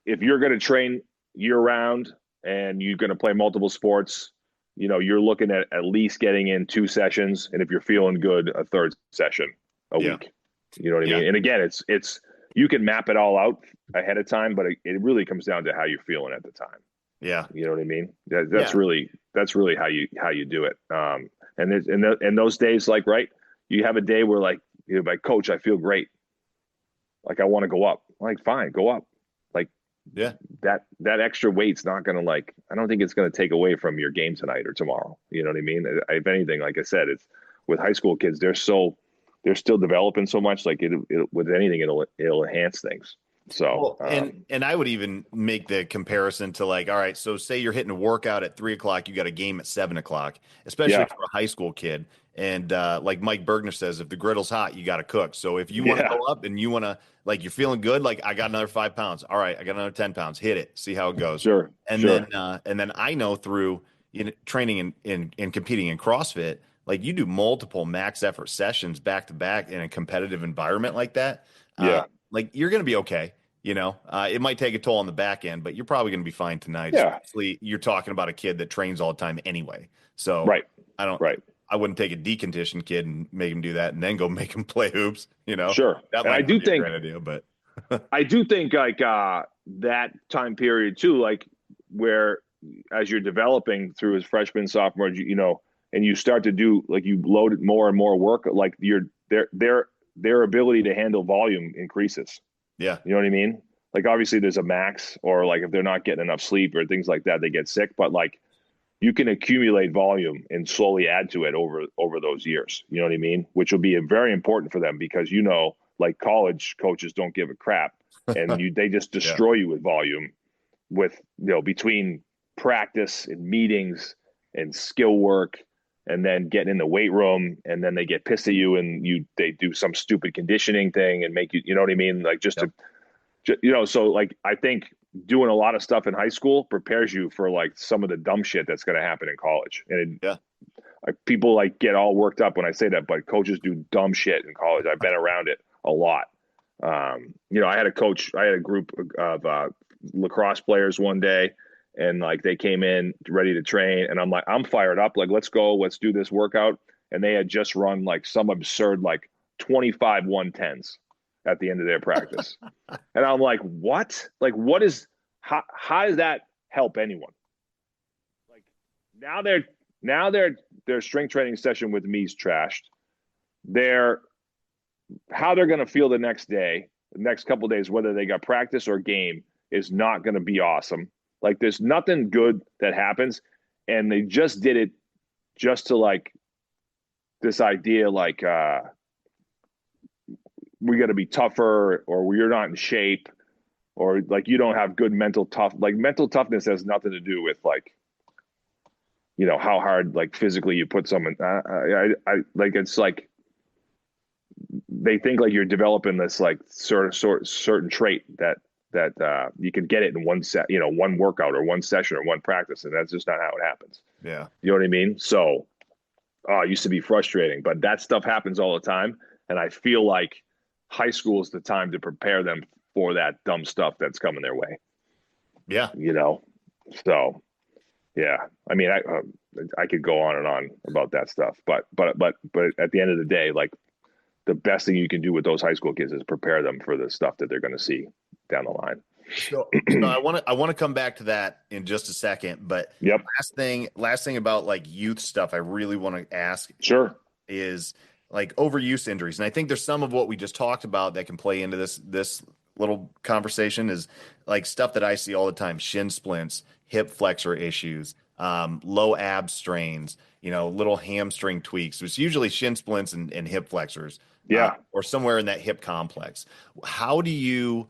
if you're going to train year round and you're going to play multiple sports, you're looking at least getting in 2 sessions, and if you're feeling good, a third session a Yeah. week. You know what I Yeah. mean? And again, it's you can map it all out ahead of time, but it really comes down to how you're feeling at the time. Yeah. You know what I mean? That's Yeah. really how you do it. And those days, like, right, you have a day where like you're like, Coach, I feel great. Like I want to go up. I'm like, fine, go up. Like Yeah. that extra weight's not gonna, like, I don't think it's gonna take away from your game tonight or tomorrow. You know what I mean? If anything, like I said, it's with high school kids, they're still developing so much. Like with anything, it'll enhance things. So Well, and I would even make the comparison to like, all right, so say you're hitting a workout at 3 o'clock, you got a game at 7 o'clock, especially yeah, for a high school kid. And like Mike Bergner says, if the griddle's hot, you got to cook. So if you want to yeah, go up and you want to, like, you're feeling good, like I got another 5 pounds. All right, I got another 10 pounds. Hit it, see how it goes. sure, And sure, then I know through training and competing in CrossFit, like you do multiple max effort sessions back to back in a competitive environment like that. yeah, Like you're going to be okay. It might take a toll on the back end, but you're probably going to be fine tonight. yeah, Especially you're talking about a kid that trains all the time anyway. So right, I don't, right, I wouldn't take a deconditioned kid and make him do that and then go make him play hoops. sure. That And might not be a great idea, but I do think like that time period too, like where as you're developing through his freshman, sophomore, and you start to do, like, you load more and more work, like their ability to handle volume increases. yeah, You know what I mean? Like obviously there's a max, or like if they're not getting enough sleep or things like that, they get sick. But like you can accumulate volume and slowly add to it over those years. You know what I mean? Which will be very important for them because like college coaches don't give a crap, and they just yeah, destroy you with volume, with between practice and meetings and skill work, and then getting in the weight room, and then they get pissed at you and they do some stupid conditioning thing and make you know what I mean? Like just yep, to so like I think doing a lot of stuff in high school prepares you for like some of the dumb shit that's going to happen in college. And yeah, like people like get all worked up when I say that, but coaches do dumb shit in college. I've been around it a lot. I had a group of lacrosse players one day, and like they came in ready to train, and I'm like, I'm fired up. Like, let's go, let's do this workout. And they had just run like some absurd, like 25 110s at the end of their practice. And I'm like, what? Like, how does that help anyone? Like their strength training session with me is trashed. How they're going to feel the next day, the next couple of days, whether they got practice or game, is not going to be awesome. Like there's nothing good that happens. And they just did it just to like this idea, like, we got to be tougher, or you're not in shape, or like you don't have good mental toughness has nothing to do with like, how hard like physically you put someone. I like, it's like they think like you're developing this like certain trait that you can get it in one workout or one session or one practice, and that's just not how it happens. yeah, You know what I mean? So it used to be frustrating, but that stuff happens all the time, and I feel like high school is the time to prepare them for that dumb stuff that's coming their way, Yeah. you know? So, yeah, I mean, I could go on and on about that stuff, but at the end of the day, like the best thing you can do with those high school kids is prepare them for the stuff that they're going to see down the line. So I want to come back to that in just a second, but Yep. last thing about like youth stuff I really want to ask Sure. is like overuse injuries. And I think there's some of what we just talked about that can play into this little conversation is like stuff that I see all the time: shin splints, hip flexor issues, low ab strains, little hamstring tweaks. It's usually shin splints and hip flexors, Yeah. or somewhere in that hip complex. How do you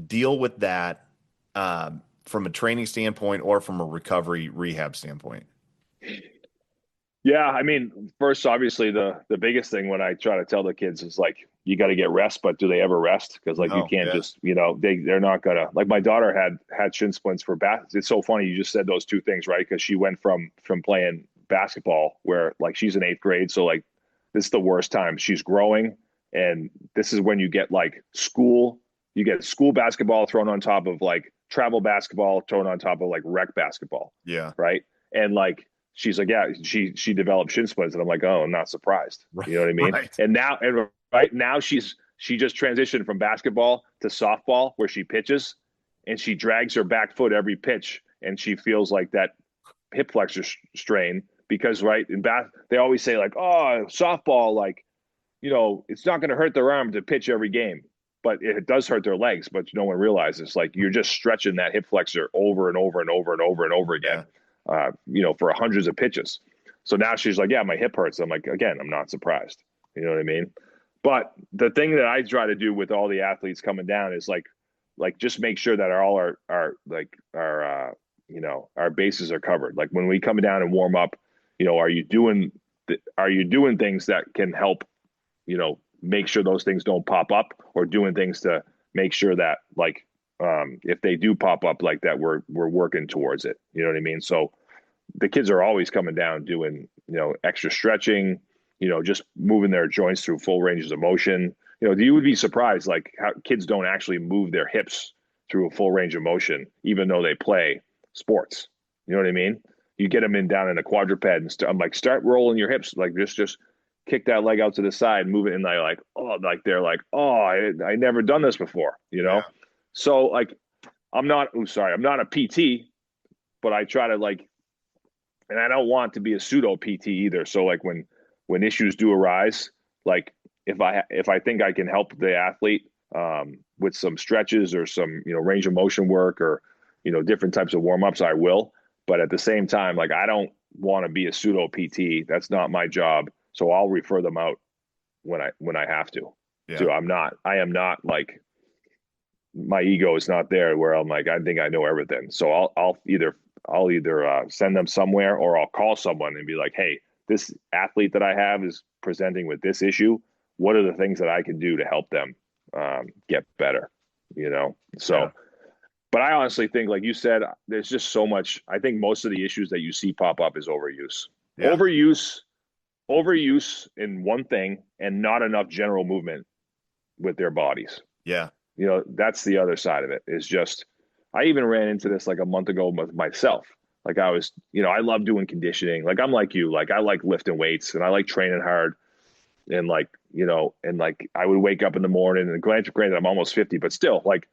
deal with that from a training standpoint or from a recovery rehab standpoint? Yeah, I mean, first, obviously, the biggest thing when I try to tell the kids is like, you got to get rest, but do they ever rest? Because like you No, can't yeah. just, they're not gonna. Like my daughter had shin splints for It's so funny you just said those two things, right? Because she went from playing basketball where like she's in 8th grade, so like this is the worst time. She's growing, and this is when you get like school. You get school basketball thrown on top of like travel basketball thrown on top of like rec basketball, Yeah. right? And like she's like, yeah, she developed shin splints, and I'm like, oh, I'm not surprised. Right. You know what I mean? Right. And right now she just transitioned from basketball to softball where she pitches, and she drags her back foot every pitch, and she feels like that hip flexor strain because right in they always say like, oh, softball, like it's not going to hurt their arm to pitch every game. But it does hurt their legs, but no one realizes like you're just stretching that hip flexor over and over and over and over and over again, for hundreds of pitches. So now she's like, yeah, my hip hurts. I'm like, again, I'm not surprised. You know what I mean? But the thing that I try to do with all the athletes coming down is like just make sure that our bases are covered. Like when we come down and warm up, are you doing things that can help, make sure those things don't pop up, or doing things to make sure that like if they do pop up like that, we're working towards it. You know what I mean? So the kids are always coming down doing extra stretching, just moving their joints through full ranges of motion. You would be surprised like how kids don't actually move their hips through a full range of motion even though they play sports. You know what I mean? You get them down in a quadruped and I'm like, start rolling your hips, like just kick that leg out to the side, move it, and they're like, I never done this before, Yeah. So like, I'm not a PT, but I try to like, and I don't want to be a pseudo PT either. So like when issues do arise, like if I think I can help the athlete with some stretches or some range of motion work or different types of warm ups, I will. But at the same time, like I don't want to be a pseudo PT. That's not my job. So I'll refer them out when I have to. Yeah. So I am not like, my ego is not there where I'm like, I think I know everything. So I'll either send them somewhere or I'll call someone and be like, hey, this athlete that I have is presenting with this issue. What are the things that I can do to help them get better? So, Yeah. But I honestly think, like you said, there's just so much. I think most of the issues that you see pop up is overuse. Yeah. Overuse in one thing and not enough general movement with their bodies. Yeah. That's the other side of it is just, I even ran into this like a month ago with myself. Like I was, I love doing conditioning. Like I'm like you, like I like lifting weights and I like training hard and like, and like I would wake up in the morning and granted I'm almost 50, but still like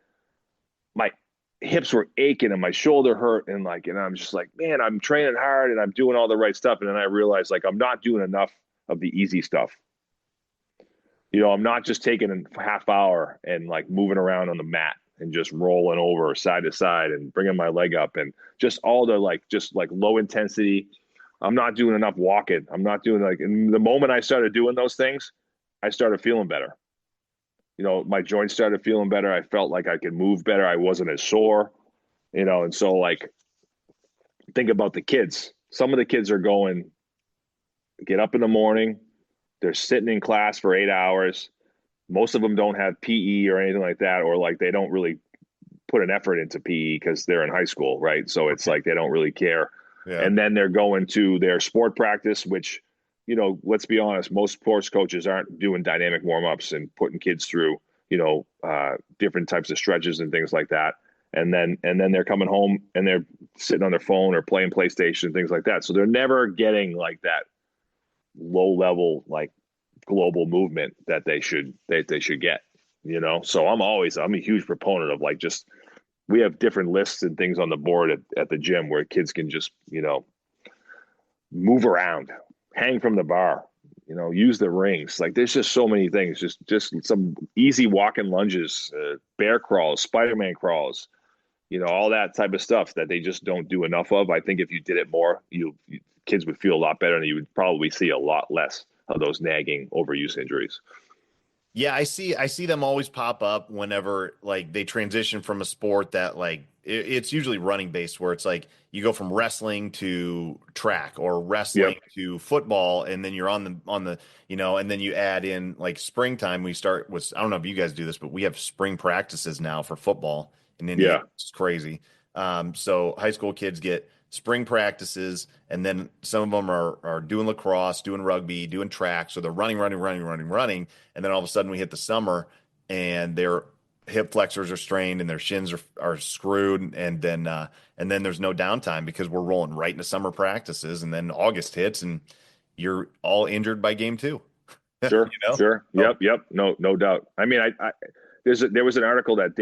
my hips were aching and my shoulder hurt and I'm just like, man, I'm training hard and I'm doing all the right stuff. And then I realized like, I'm not doing enough of the easy stuff. I'm not just taking a half hour and like moving around on the mat and just rolling over side to side and bringing my leg up and just all the just low intensity. I'm not doing enough walking. I'm not doing and the moment I started doing those things, I started feeling better. My joints started feeling better. I felt like I could move better. I wasn't as sore, and so like, think about the kids. Some of the kids are get up in the morning. They're sitting in class for 8 hours. Most of them don't have PE or anything like that, or like they don't really put an effort into PE because they're in high school, right? So it's like they don't really care. Yeah. And then they're going to their sport practice, which, let's be honest, most sports coaches aren't doing dynamic warm-ups and putting kids through, different types of stretches and things like that. And then they're coming home and they're sitting on their phone or playing PlayStation, things like that. So they're never getting like that low level, like global movement that they should get, So I'm a huge proponent of like, just, we have different lists and things on the board at the gym where kids can just, move around, hang from the bar, use the rings. Like, there's just so many things, just some easy walking lunges, bear crawls, Spider-Man crawls, all that type of stuff that they just don't do enough of. I think if you did it more, kids would feel a lot better, and you would probably see a lot less of those nagging overuse injuries. Yeah, I see them always pop up whenever like they transition from a sport that like it's usually running based, where it's like you go from wrestling to track or wrestling Yep. to football, and then you're on the and then you add in like springtime. We start with, I don't know if you guys do this, but we have spring practices now for football in Indiana. Yeah. It's crazy. So high school kids get spring practices, and then some of them are doing lacrosse, doing rugby, doing track. So they're running, and then all of a sudden we hit the summer, and their hip flexors are strained and their shins are screwed, and then there's no downtime because we're rolling right into summer practices, and then August hits and you're all injured by game two. Sure. Sure. So, Yep. No doubt. I mean, there was an article that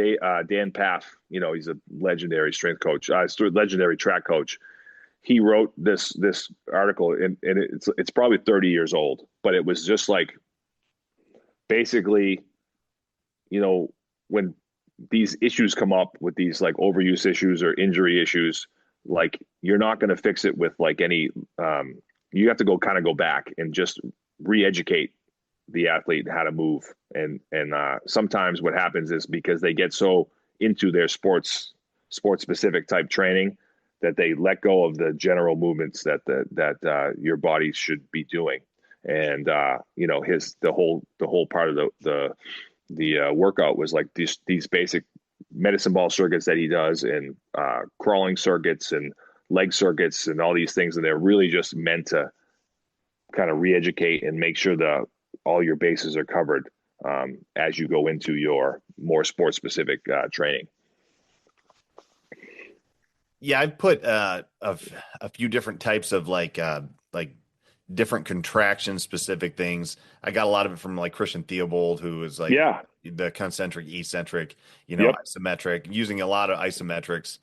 Dan Paff, he's a legendary strength coach, legendary track coach. He wrote this article, and it's probably 30 years old, but it was just like, basically, when these issues come up with these like overuse issues or injury issues, like, you're not going to fix it with like any, you have to go back and just re-educate the athlete how to move. And sometimes what happens is, because they get so into their sports specific type training, that they let go of the general movements that your body should be doing. And the whole part of the workout was like these basic medicine ball circuits that he does, and crawling circuits and leg circuits and all these things, and they're really just meant to kind of re-educate and make sure that all your bases are covered as you go into your more sport specific training. yeah, I've put a few different types of like different contraction specific things. I got a lot of it from like Christian Theobald, who is like Yeah. the concentric, eccentric, Yep. isometric, using a lot of isometrics,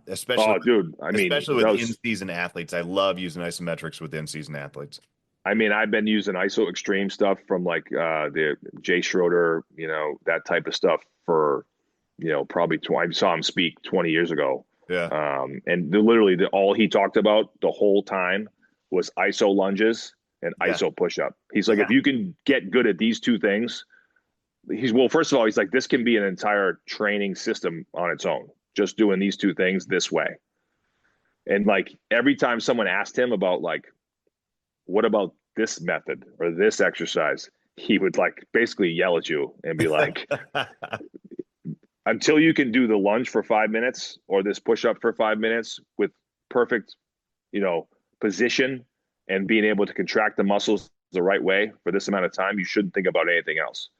especially Oh, dude. I mean, especially with in-season athletes. I love using isometrics with in-season athletes. I mean, I've been using ISO extreme stuff from like the Jay Schroeder, that type of stuff for, probably I saw him speak 20 years ago. Yeah. And literally all he talked about the whole time was ISO lunges and ISO push-up. He's like, if you can get good at these two things, first of all, he's like, this can be an entire training system on its own, just doing these two things this way. And like, every time someone asked him about like, what about this method or this exercise, he would like basically yell at you and be like, until you can do the lunge for 5 minutes or this push-up for 5 minutes with perfect, position and being able to contract the muscles the right way for this amount of time, you shouldn't think about anything else.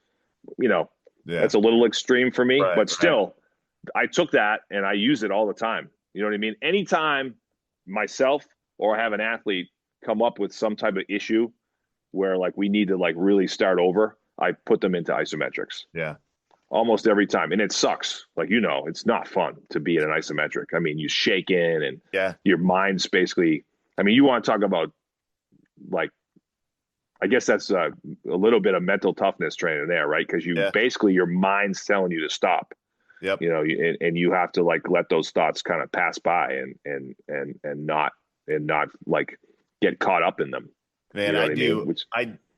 That's a little extreme for me, but still, I took that and I use it all the time. You know what I mean? Anytime myself or I have an athlete come up with some type of issue where like we need to like really start over, I put them into isometrics. Yeah. Almost every time. And it sucks. Like, it's not fun to be in an isometric. I mean, you shake in and your mind's basically, I mean, you want to talk about like, I guess that's a little bit of mental toughness training there, right? Because basically your mind's telling you to stop. Yep. And you have to like let those thoughts kind of pass by and not like get caught up in them. Man, I do.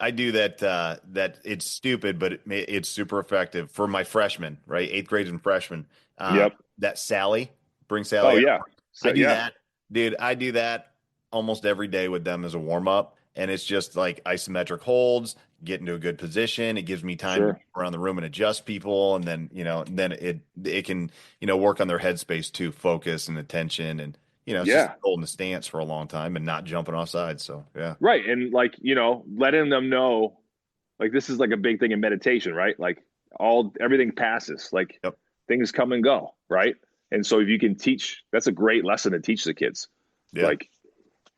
I do that. That it's stupid, but it's super effective for my freshmen, right? 8th grade and freshmen. That Sally, bring Sally. Oh yeah, I do that, dude. I do that almost every day with them as a warm up, and it's just like isometric holds, get into a good position. It gives me time to move around the room and adjust people, and then then it can work on their headspace too, focus and attention, and just holding the stance for a long time and not jumping off sides. So, yeah. Right. And like, letting them know, like, this is like a big thing in meditation, right? Like, everything passes. Like Yep. things come and go, right? And so if you can teach, that's a great lesson to teach the kids. Yeah. Like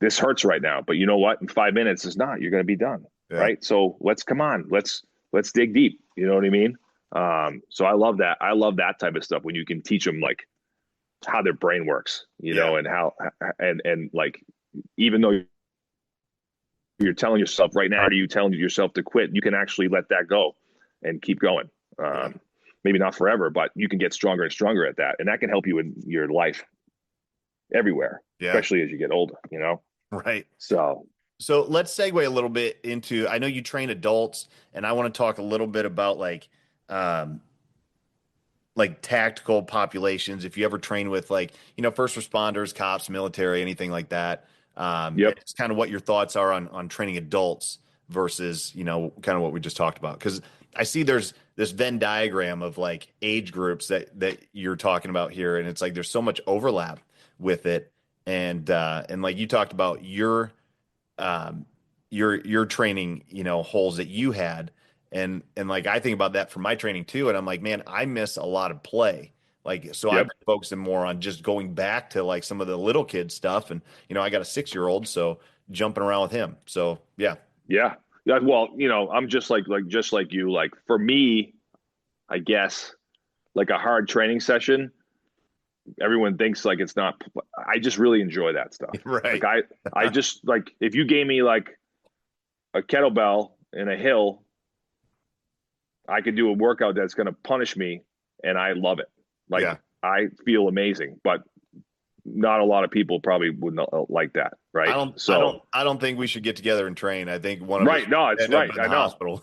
this hurts right now, but you know what? In 5 minutes is not. You're going to be done, Yeah. right? So come on, let's dig deep. You know what I mean? So I love that. I love that type of stuff when you can teach them like how their brain works, Yeah. and how and like even though you're telling yourself right now, are you telling yourself to quit? You can actually let that go and keep going. Yeah. Maybe not forever, but you can get stronger and stronger at that, and that can help you in your life everywhere, Yeah. especially as you get older. Right. So So let's segue a little bit into, I know you train adults, and I want to talk a little bit about um, like tactical populations. If you ever train with first responders, cops, military, anything like that. yep, It's kind of what your thoughts are on training adults versus, kind of what we just talked about. Because I see there's this Venn diagram of like age groups that you're talking about here, and it's like there's so much overlap with it. And like you talked about um your training, holes that you had. And like I think about that for my training too. And I'm like, man, I miss a lot of play. Like, so I've yep, been focusing more on just going back to like some of the little kid stuff. And, I got a 6-year-old, so jumping around with him. So yeah. yeah, yeah. Well, I'm just like you. Like for me, I guess like a hard training session, everyone thinks like it's not. I just really enjoy that stuff. Like Right. I just like if you gave me like a kettlebell and a hill, I could do a workout that's going to punish me, and I love it. Yeah. Like I feel amazing, but not a lot of people probably would not like that, I right? don't, I don't, So, I don't think we should get together and train. I think one of us right, no, it's end up right. in I the know. hospital.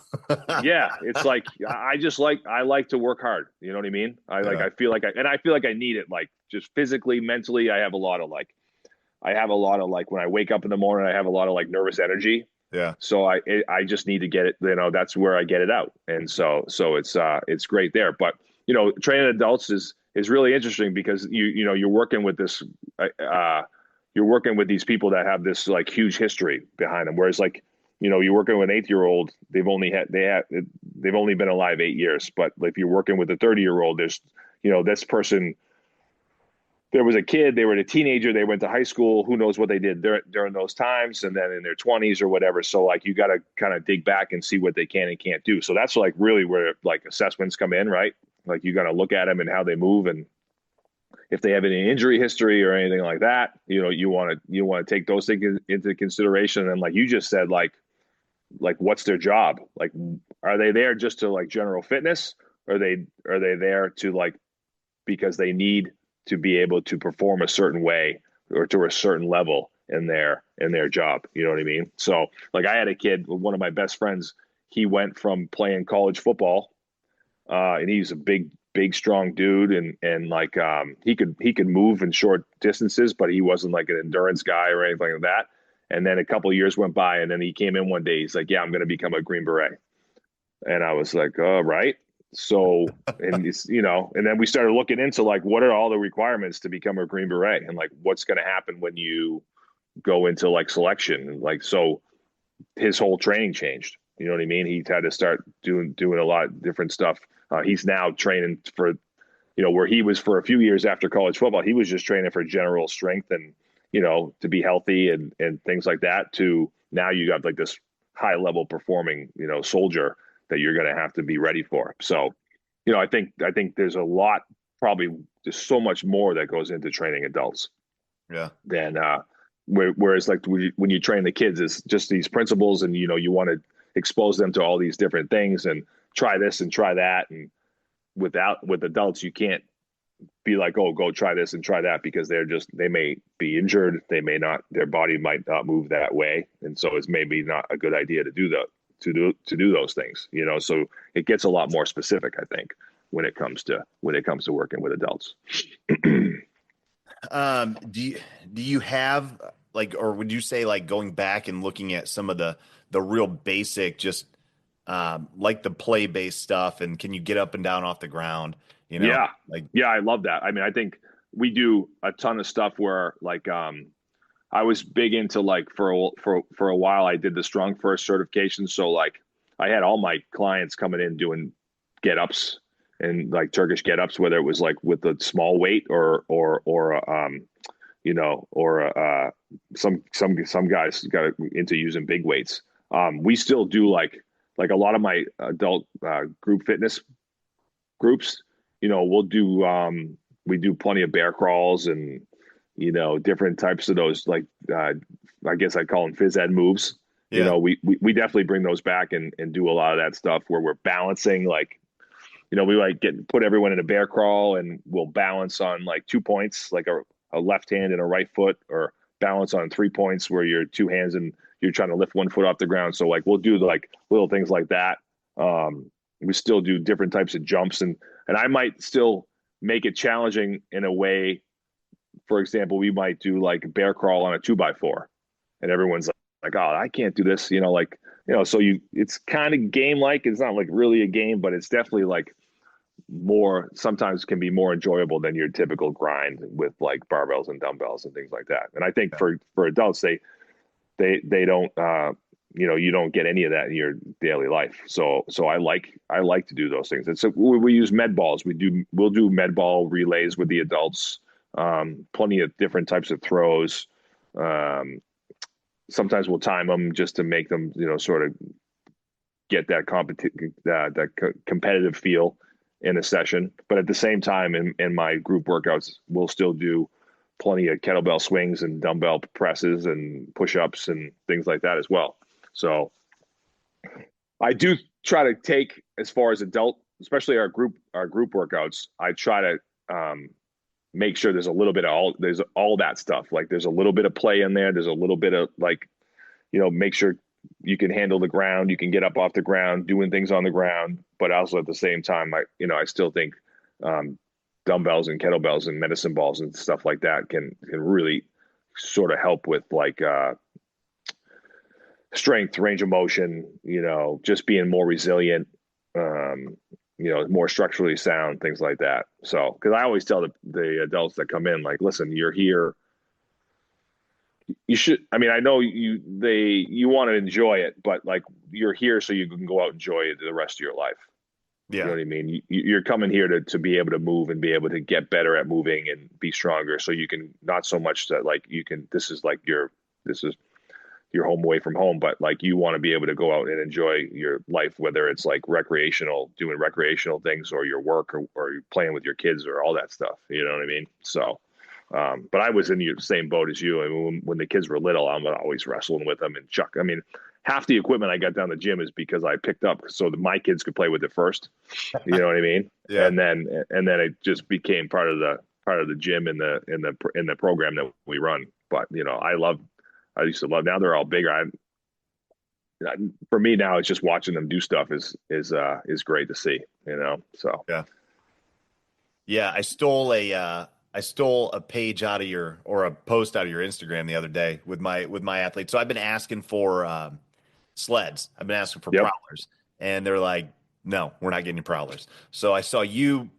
Yeah, it's like I like to work hard. You know what I mean? Yeah. I feel like I need it. Like just physically, mentally, I have a lot of like when I wake up in the morning, I have a lot of like nervous energy. Yeah. So I just need to get it. That's where I get it out, and so it's great there. But training adults is really interesting because you're working with this you're working with these people that have this like huge history behind them. Whereas like you're working with an 8-year-old, they've only been alive 8 years. But if you're working with a 30-year-old, there's this person, there was a kid, they were a teenager, they went to high school, who knows what they did during those times, and then in their 20s or whatever. So like you got to kind of dig back and see what they can and can't do. So that's like really where like assessments come in, right? Like you got to look at them and how they move, and if they have any injury history or anything like that, you want to take those things into consideration. And like you just said, like what's their job? Like are they there just to like general fitness? Are they there to like because they need to be able to perform a certain way or to a certain level in their job. You know what I mean? So like I had a kid, one of my best friends, he went from playing college football, and he's a big, strong dude. And like, he could move in short distances, but he wasn't like an endurance guy or anything like that. And then a couple of years went by and then he came in one day, he's like, yeah, I'm going to become a Green Beret. And I was like, all right. So, and it's, and then we started looking into like, what are all the requirements to become a Green Beret and like, what's going to happen when you go into like selection? And like, so his whole training changed. You know what I mean? He had to start doing a lot of different stuff. He's now training for, where he was for a few years after college football, he was just training for general strength and, to be healthy and things like that. To now you got like this high level performing, soldier that you're going to have to be ready for. So, I think there's a lot, probably there's so much more that goes into training adults Yeah. than whereas like when you train the kids, it's just these principles, and you want to expose them to all these different things and try this and try that. And with adults, you can't be like, oh, go try this and try that, because they may be injured, they may not, their body might not move that way, and so it's maybe not a good idea to do that to do those things. So it gets a lot more specific, I think, when it comes to working with adults. Do you have like, or would you say like going back and looking at some of the real basic, just like the play based stuff, and can you get up and down off the ground? Yeah. Like Yeah, I love that. I mean, I think we do a ton of stuff where like I was big into like for a while I did the Strong First certification. So like I had all my clients coming in get ups and like Turkish get ups, whether it was like with a small weight or some guys got into using big weights. We still do like a lot of my adult group fitness groups. We do plenty of bear crawls and different types of those I guess I'd call them phys ed moves. Yeah. We definitely bring those back and do a lot of that stuff where we're balancing we like put everyone in a bear crawl and we'll balance on like 2 points, like a left hand and a right foot, or balance on 3 points where you're two hands and you're trying to lift one foot off the ground. So like we'll do like little things like that. We still do different types of jumps and I might still make it challenging in a way. For example, we might do like a bear crawl on a 2x4 and everyone's like, oh, I can't do this, so it's kind of game like. It's not like really a game, but it's definitely like sometimes can be more enjoyable than your typical grind with like barbells and dumbbells and things like that. And I think for adults, they don't, you don't get any of that in your daily life. So I like to do those things. And so we use med balls. We'll do med ball relays with the adults. Plenty of different types of throws. Sometimes we'll time them just to make them, sort of get that competitive feel in a session. But at the same time, in my group workouts, we'll still do plenty of kettlebell swings and dumbbell presses and push-ups and things like that as well. So I do try to take, as far as adult, especially our group workouts, I try to make sure there's a little bit of there's all that stuff. Like there's a little bit of play in there. There's a little bit of make sure you can handle the ground, you can get up off the ground, doing things on the ground. But also at the same time, I still think dumbbells and kettlebells and medicine balls and stuff like that can really sort of help with strength, range of motion, just being more resilient, more structurally sound, things like that. So, because I always tell the adults that come in, like, listen, you're here. You should, I know you want to enjoy it, but like you're here so you can go out and enjoy it the rest of your life. Yeah. You know what I mean? You're coming here to be able to move and be able to get better at moving and be stronger. So you can, not so much that this is your home away from home, but like you want to be able to go out and enjoy your life, whether it's like doing recreational things or your work or you're playing with your kids or all that stuff. You know what I mean? So, but I was in the same boat as you. When the kids were little, I'm always wrestling with them and chuck. Half the equipment I got down the gym is because I picked up so that my kids could play with it first. You know what I mean? Yeah. And then it just became part of the gym in the program that we run. But I used to love. Now they're all bigger. For me now, it's just watching them do stuff is great to see. So yeah. I stole a page out of a post out of your Instagram the other day with my athletes. So I've been asking for sleds. I've been asking for prowlers, and they're like, no, we're not getting you prowlers. So I saw you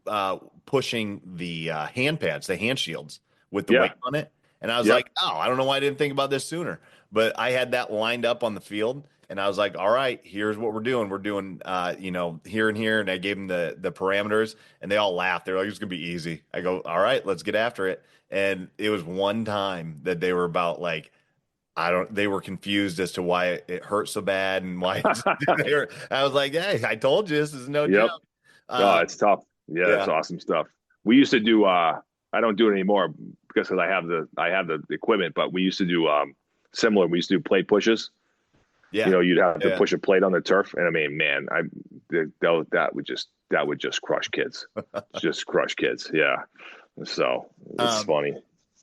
pushing the hand pads, the hand shields with the weight on it. And I was like, oh, I don't know why I didn't think about this sooner. But I had that lined up on the field, and I was like, all right, here's what we're doing. We're doing, here and here. And I gave them the parameters, and they all laughed. They're like, it's going to be easy. I go, all right, let's get after it. And it was one time that they were about like, they were confused as to why it hurt so bad and why I was like, hey, I told you this is no joke. It's tough. Yeah, that's awesome stuff. We used to do, I don't do it anymore because I have the equipment, but we used to do similar. We used to do plate pushes. Yeah. You'd have to push a plate on the turf. And that would just crush kids. Just crush kids. Yeah. So it's funny.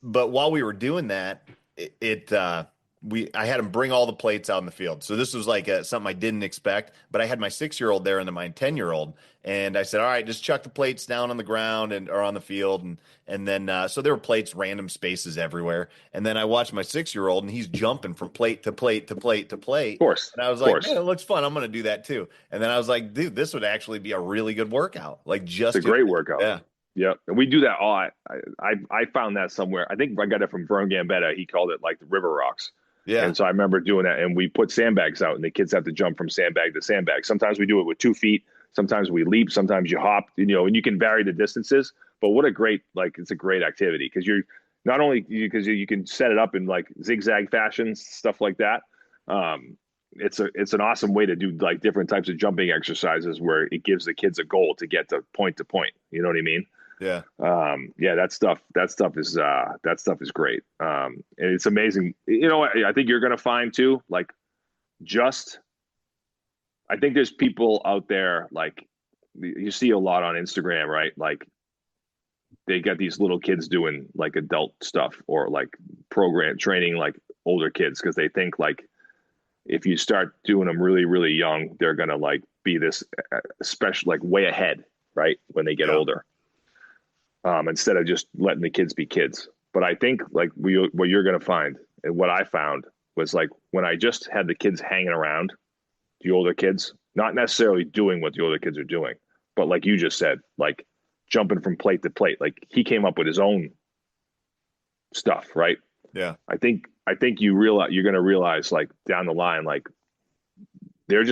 But while we were doing that, I had him bring all the plates out in the field. So this was like something I didn't expect, but I had my 6-year-old there and then my 10-year-old. And I said, all right, just chuck the plates down on the ground or on the field. And then, so there were plates, random spaces everywhere. And then I watched my 6-year-old and he's jumping from plate to plate to plate to plate. Of course. And I was like, man, it looks fun. I'm going to do that too. And then I was like, dude, this would actually be a really good workout. It's a great workout. Yeah. Yeah. And we do that all. I found that somewhere. I think I got it from Vern Gambetta. He called it like the river rocks. Yeah. And so I remember doing that, and we put sandbags out and the kids have to jump from sandbag to sandbag. Sometimes we do it with 2 feet. Sometimes we leap, sometimes you hop, and you can vary the distances. But what a great, like, it's a great activity because you're not only because you can set it up in like zigzag fashions, stuff like that. It's an awesome way to do like different types of jumping exercises where it gives the kids a goal to get to point to point. You know what I mean? Yeah. Yeah, that stuff is great. And it's amazing. I think you're going to find too, like just, I think there's people out there, like you see a lot on Instagram, right? Like they got these little kids doing like adult stuff or like program training, like older kids. Cause they think like, if you start doing them really, really young, they're going to like be this special, like way ahead, right? When they get older. Instead of just letting the kids be kids. But I think like what you're going to find and what I found was like when I just had the kids hanging around the older kids, not necessarily doing what the older kids are doing, but like you just said, like jumping from plate to plate, like he came up with his own stuff, right? Yeah. I think you're going to realize like down the line, like they're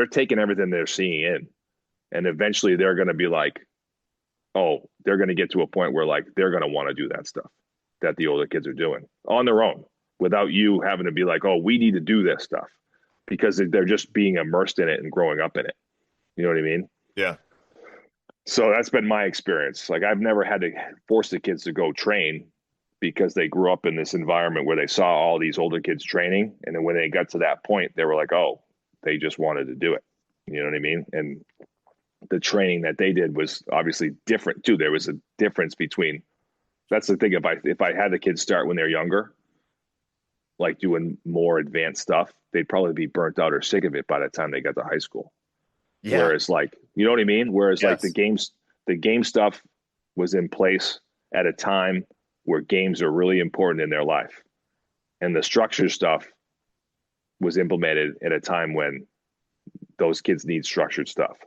taking everything they're seeing in, and eventually they're going to be like, oh, they're going to get to a point where like they're going to want to do that stuff that the older kids are doing on their own without you having to be like, oh, we need to do this stuff, because they're just being immersed in it and growing up in it. You know what I mean? Yeah. So that's been my experience. Like I've never had to force the kids to go train because they grew up in this environment where they saw all these older kids training. And then when they got to that point, they were like, oh, they just wanted to do it. You know what I mean? And the training that they did was obviously different too. There was a difference between, that's the thing. If I had the kids start when they're younger, like doing more advanced stuff, they'd probably be burnt out or sick of it by the time they got to high school. Yeah. Whereas like, you know what I mean? Whereas like the game stuff was in place at a time where games are really important in their life. And the structure stuff was implemented at a time when those kids need structured stuff.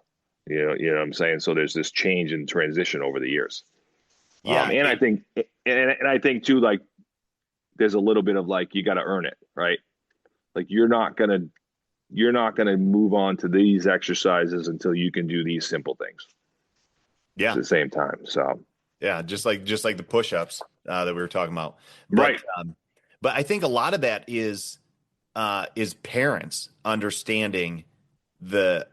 You know what I'm saying? So there's this change and transition over the years. Yeah. I think too, like there's a little bit of like, you got to earn it, right? Like you're not going to move on to these exercises until you can do these simple things. Yeah. At the same time. So yeah, just like the push-ups that we were talking about. Right. But I think a lot of that is parents understanding the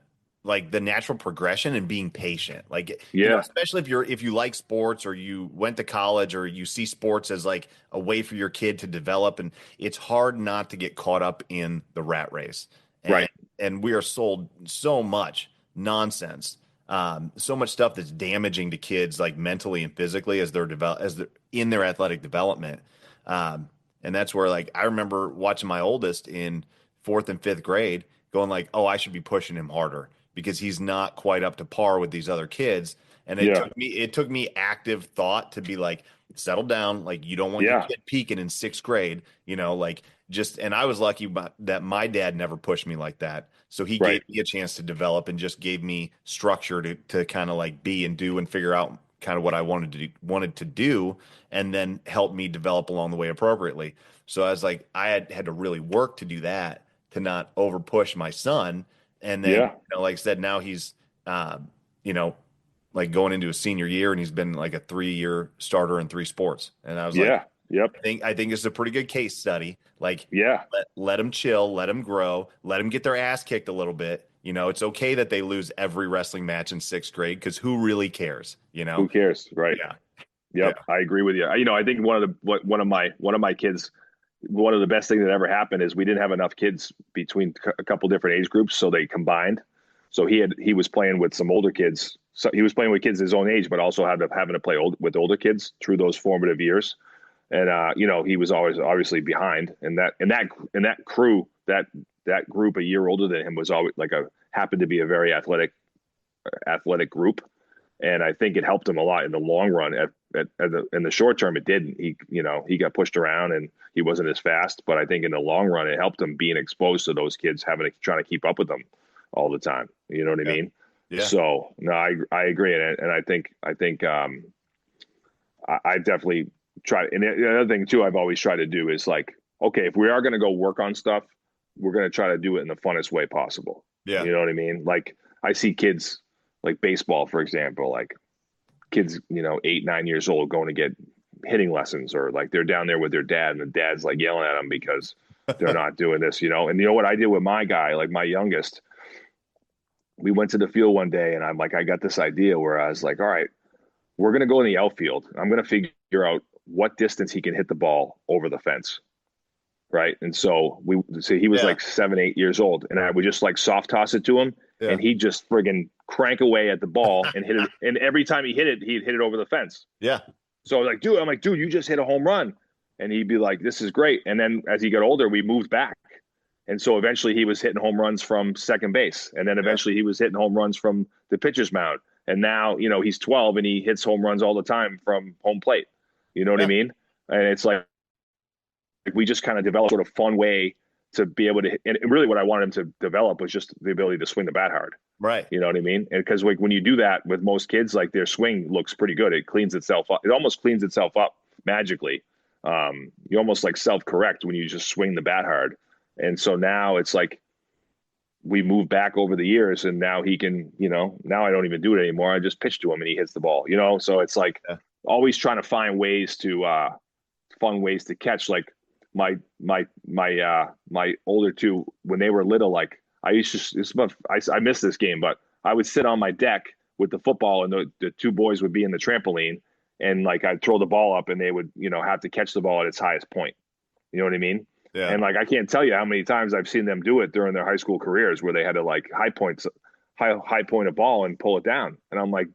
natural progression and being patient. Like, especially if you like sports or you went to college or you see sports as like a way for your kid to develop, and it's hard not to get caught up in the rat race. Right. And we are sold so much nonsense, so much stuff that's damaging to kids, like mentally and physically as they're in their athletic development. And that's where, like, I remember watching my oldest in 4th and 5th grade going like, oh, I should be pushing him harder because he's not quite up to par with these other kids. And it took me active thought to be like, settle down. Like, you don't want your kid peaking in 6th grade, and I was lucky that my dad never pushed me like that. So he gave me a chance to develop and just gave me structure to kind of like be and do and figure out kind of what I wanted to do, and then help me develop along the way appropriately. So I was like, I had to really work to do that, to not over push my son. And then, like I said, now he's, like going into his senior year, and he's been like a 3-year starter in 3 sports. And I was like, I think it's a pretty good case study. Like, let him chill, let him grow, let him get their ass kicked a little bit. It's okay that they lose every wrestling match in 6th grade, because who really cares? Who cares? Right. Yeah. Yep. Yeah. I agree with you. I think one of my kids, one of the best things that ever happened is we didn't have enough kids between a couple different age groups. So they combined. So he was playing with some older kids. So he was playing with kids his own age, but also having to play with older kids through those formative years. And, he was always obviously behind, and that crew, that group a year older than him was always like happened to be a very athletic group. And I think it helped him a lot in the long run. In the short term, it didn't. He got pushed around and he wasn't as fast. But I think in the long run, it helped him being exposed to those kids, trying to keep up with them all the time. You know what I mean? Yeah. So no, I agree, and I think I definitely try. And the other thing too, I've always tried to do is like, okay, if we are going to go work on stuff, we're going to try to do it in the funnest way possible. Yeah. You know what I mean? Like I see kids like baseball, for example, like kids, 8, 9 years old going to get hitting lessons, or like they're down there with their dad and the dad's like yelling at them because they're not doing this, and you know what I did with my guy, like my youngest, we went to the field one day and I'm like, I got this idea where I was like, all right, we're going to go in the outfield. I'm going to figure out what distance he can hit the ball over the fence. Right. And so he was Yeah. like 7, 8 years old, and I would just like soft toss it to him, Yeah. and he'd just friggin' crank away at the ball and hit it. And every time he hit it, he'd hit it over the fence. Yeah. So I'm like, dude, you just hit a home run. And he'd be like, this is great. And then as he got older, we moved back. And so eventually he was hitting home runs from second base. And then eventually he was hitting home runs from the pitcher's mound. And now, he's 12 and he hits home runs all the time from home plate. You know what I Yeah. mean? And it's like we just kind of developed sort of fun way to be able to, and really what I wanted him to develop was just the ability to swing the bat hard. Right. You know what I mean? And because like when you do that with most kids, like their swing looks pretty good. It cleans itself up. It almost cleans itself up magically. You almost like self-correct when you just swing the bat hard. And so now it's like we move back over the years, and now he can, now I don't even do it anymore. I just pitch to him and he hits the ball, So it's like always trying to find ways to fun ways to catch. Like my older two, when they were little, like I used to, I missed this game, but I would sit on my deck with the football, and the two boys would be in the trampoline, and like I'd throw the ball up and they would, have to catch the ball at its highest point. You know what I mean? Yeah. And like I can't tell you how many times I've seen them do it during their high school careers where they had to like high point a ball and pull it down. And I'm like,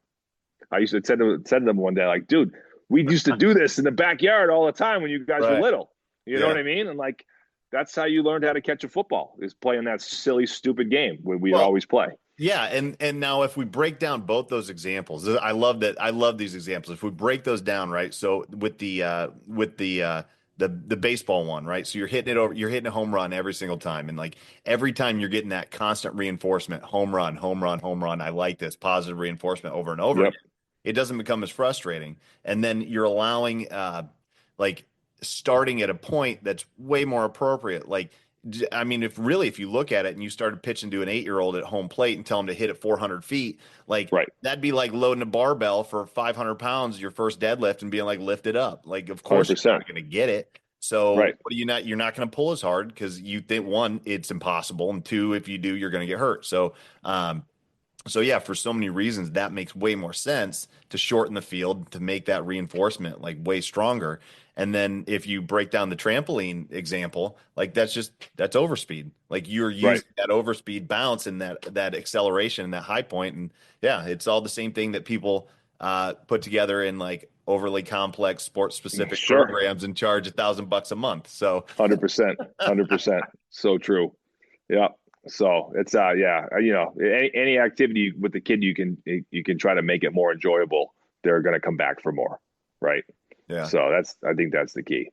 I used to said to them one day, like, dude, we used to do this in the backyard all the time when you guys were little. You know what I mean? And like, that's how you learned how to catch a football, is playing that silly, stupid game where we always play. Yeah, and now if we break down both those examples, I love that. I love these examples. If we break those down, right? So with the baseball one, right? So you're hitting a home run every single time, and like every time you're getting that constant reinforcement, home run, home run, home run. I like this positive reinforcement over and over again. It doesn't become as frustrating, and then you're allowing like starting at a point that's way more appropriate. Like, I mean, if you look at it and you started pitching to an 8-year-old at home plate and tell him to hit it 400 feet, like that'd be like loading a barbell for 500 pounds, your first deadlift, and being like, lift it up. Like, of course, 100%. You're not going to get it. So what are you're not going to pull as hard because you think, one, it's impossible. And two, if you do, you're going to get hurt. So yeah, for so many reasons, that makes way more sense to shorten the field, to make that reinforcement like way stronger. And then if you break down the trampoline example, like that's overspeed. Like you're using that overspeed bounce and that acceleration and that high point. And yeah, it's all the same thing that people put together in like overly complex sports specific programs and charge $1,000 a month. So 100%, so true. Yeah. So it's any activity with the kid, you can try to make it more enjoyable. They're going to come back for more. Right. Yeah. So I think that's the key.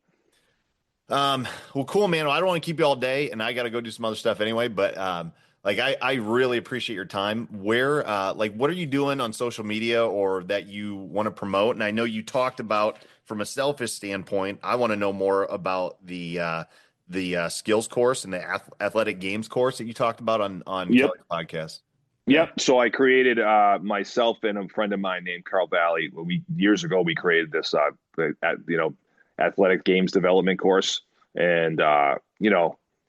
Well, cool, man. Well, I don't want to keep you all day, and I got to go do some other stuff anyway, but I really appreciate your time. Where what are you doing on social media or that you want to promote? And I know you talked about, from a selfish standpoint, I want to know more about the skills course and the athletic games course that you talked about on Kelly's podcast. Yep. So I created myself and a friend of mine named Carl Valley. Years ago we created this athletic games development course, and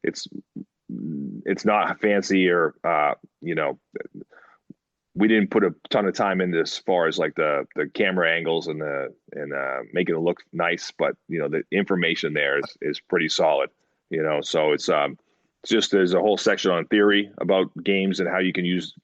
it's not fancy or we didn't put a ton of time into this as far as like the camera angles and making it look nice, but the information there is pretty solid. So it's just, there's a whole section on theory about games and how you can use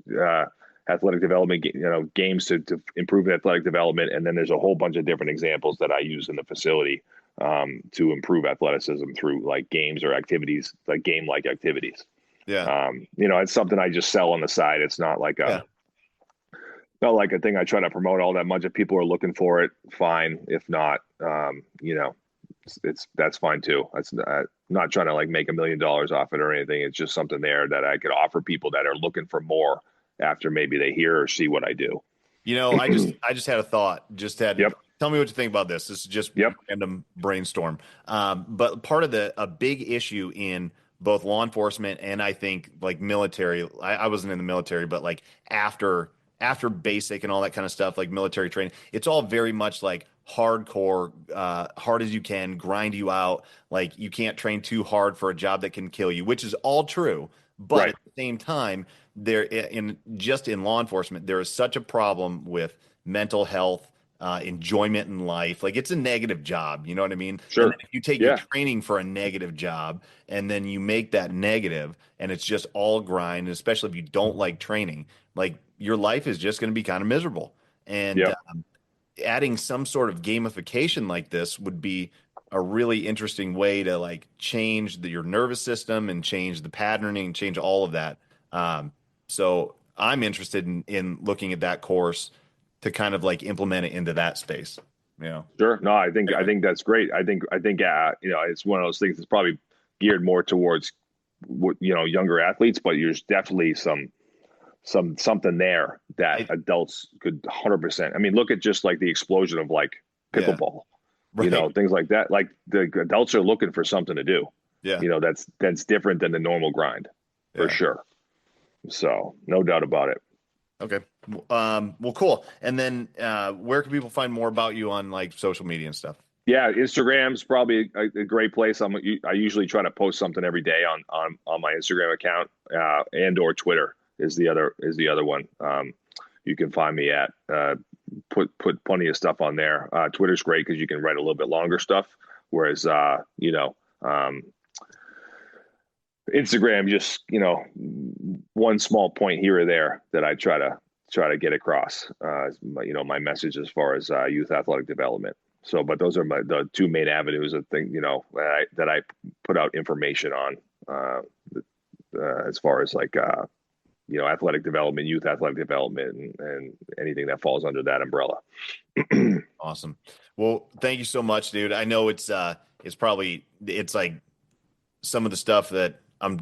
athletic development, games to improve athletic development. And then there's a whole bunch of different examples that I use in the facility to improve athleticism through like games or activities, like game-like activities. Yeah. It's something I just sell on the side. It's not like not like a thing I try to promote all that much. If people are looking for it, fine. If not, that's fine too. I'm not trying to like make $1 million off it or anything. It's just something there that I could offer people that are looking for more after maybe they hear or see what I do. I just had a thought. Tell me what you think about this. This is just random brainstorm. But part of a big issue in both law enforcement and I think like military, I wasn't in the military, but like after after basic and all that kind of stuff, like military training, it's all very much like hardcore, hard as you can, grind you out. Like you can't train too hard for a job that can kill you, which is all true. But Right. at the same time, in law enforcement, there is such a problem with mental health, enjoyment in life. Like it's a negative job, you know what I mean? And then Sure. if you take your Yeah. training for a negative job and then you make that negative and it's just all grind, and especially if you don't like training, like your life is just going to be kind of miserable. And Yep. adding some sort of gamification like this would be a really interesting way to like change your nervous system and change the patterning, change all of that. So I'm interested in looking at that course to kind of like implement it into that space. You know, Sure. No, I think that's great. I think it's one of those things that's probably geared more towards younger athletes, but there's definitely something there that I, adults could 100%. I mean, look at just like the explosion of like yeah, pickleball, right, things like that. Like the adults are looking for something to do. yeah, That's different than the normal grind for yeah. sure. So no doubt about it. Okay. Well, cool. And then, where can people find more about you on like social media and stuff? Yeah, Instagram's probably a great place. I usually try to post something every day on my Instagram account, and or Twitter is the other one. You can find me at put plenty of stuff on there. Twitter's great because you can write a little bit longer stuff, whereas Instagram just one small point here or there that I try to get across. My message as far as youth athletic development. So, but those are the two main avenues of thing, that I put out information on, as far as like, athletic development, youth athletic development, and anything that falls under that umbrella. Awesome. Well, thank you so much, dude. I know it's like some of the stuff that I'm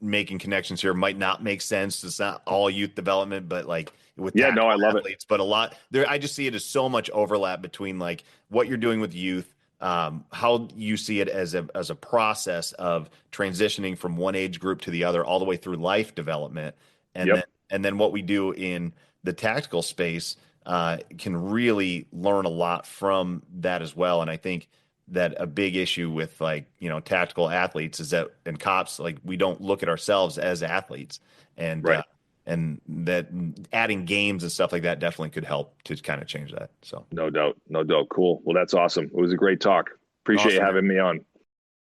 making connections here might not make sense. It's not all youth development, but like with Yeah, no, I tactical love it. athletes, but a lot there. I just see it as so much overlap between like what you're doing with youth, how you see it as a process of transitioning from one age group to the other, all the way through life development, and then Yep. what we do in the tactical space can really learn a lot from that as well. And I think that a big issue with like tactical athletes is that, and cops, like we don't look at ourselves as athletes, and Right. that adding games and stuff like that definitely could help to kind of change that. So No doubt. No doubt. Cool. Well, that's awesome. It was a great talk. Appreciate you awesome, man. having me on.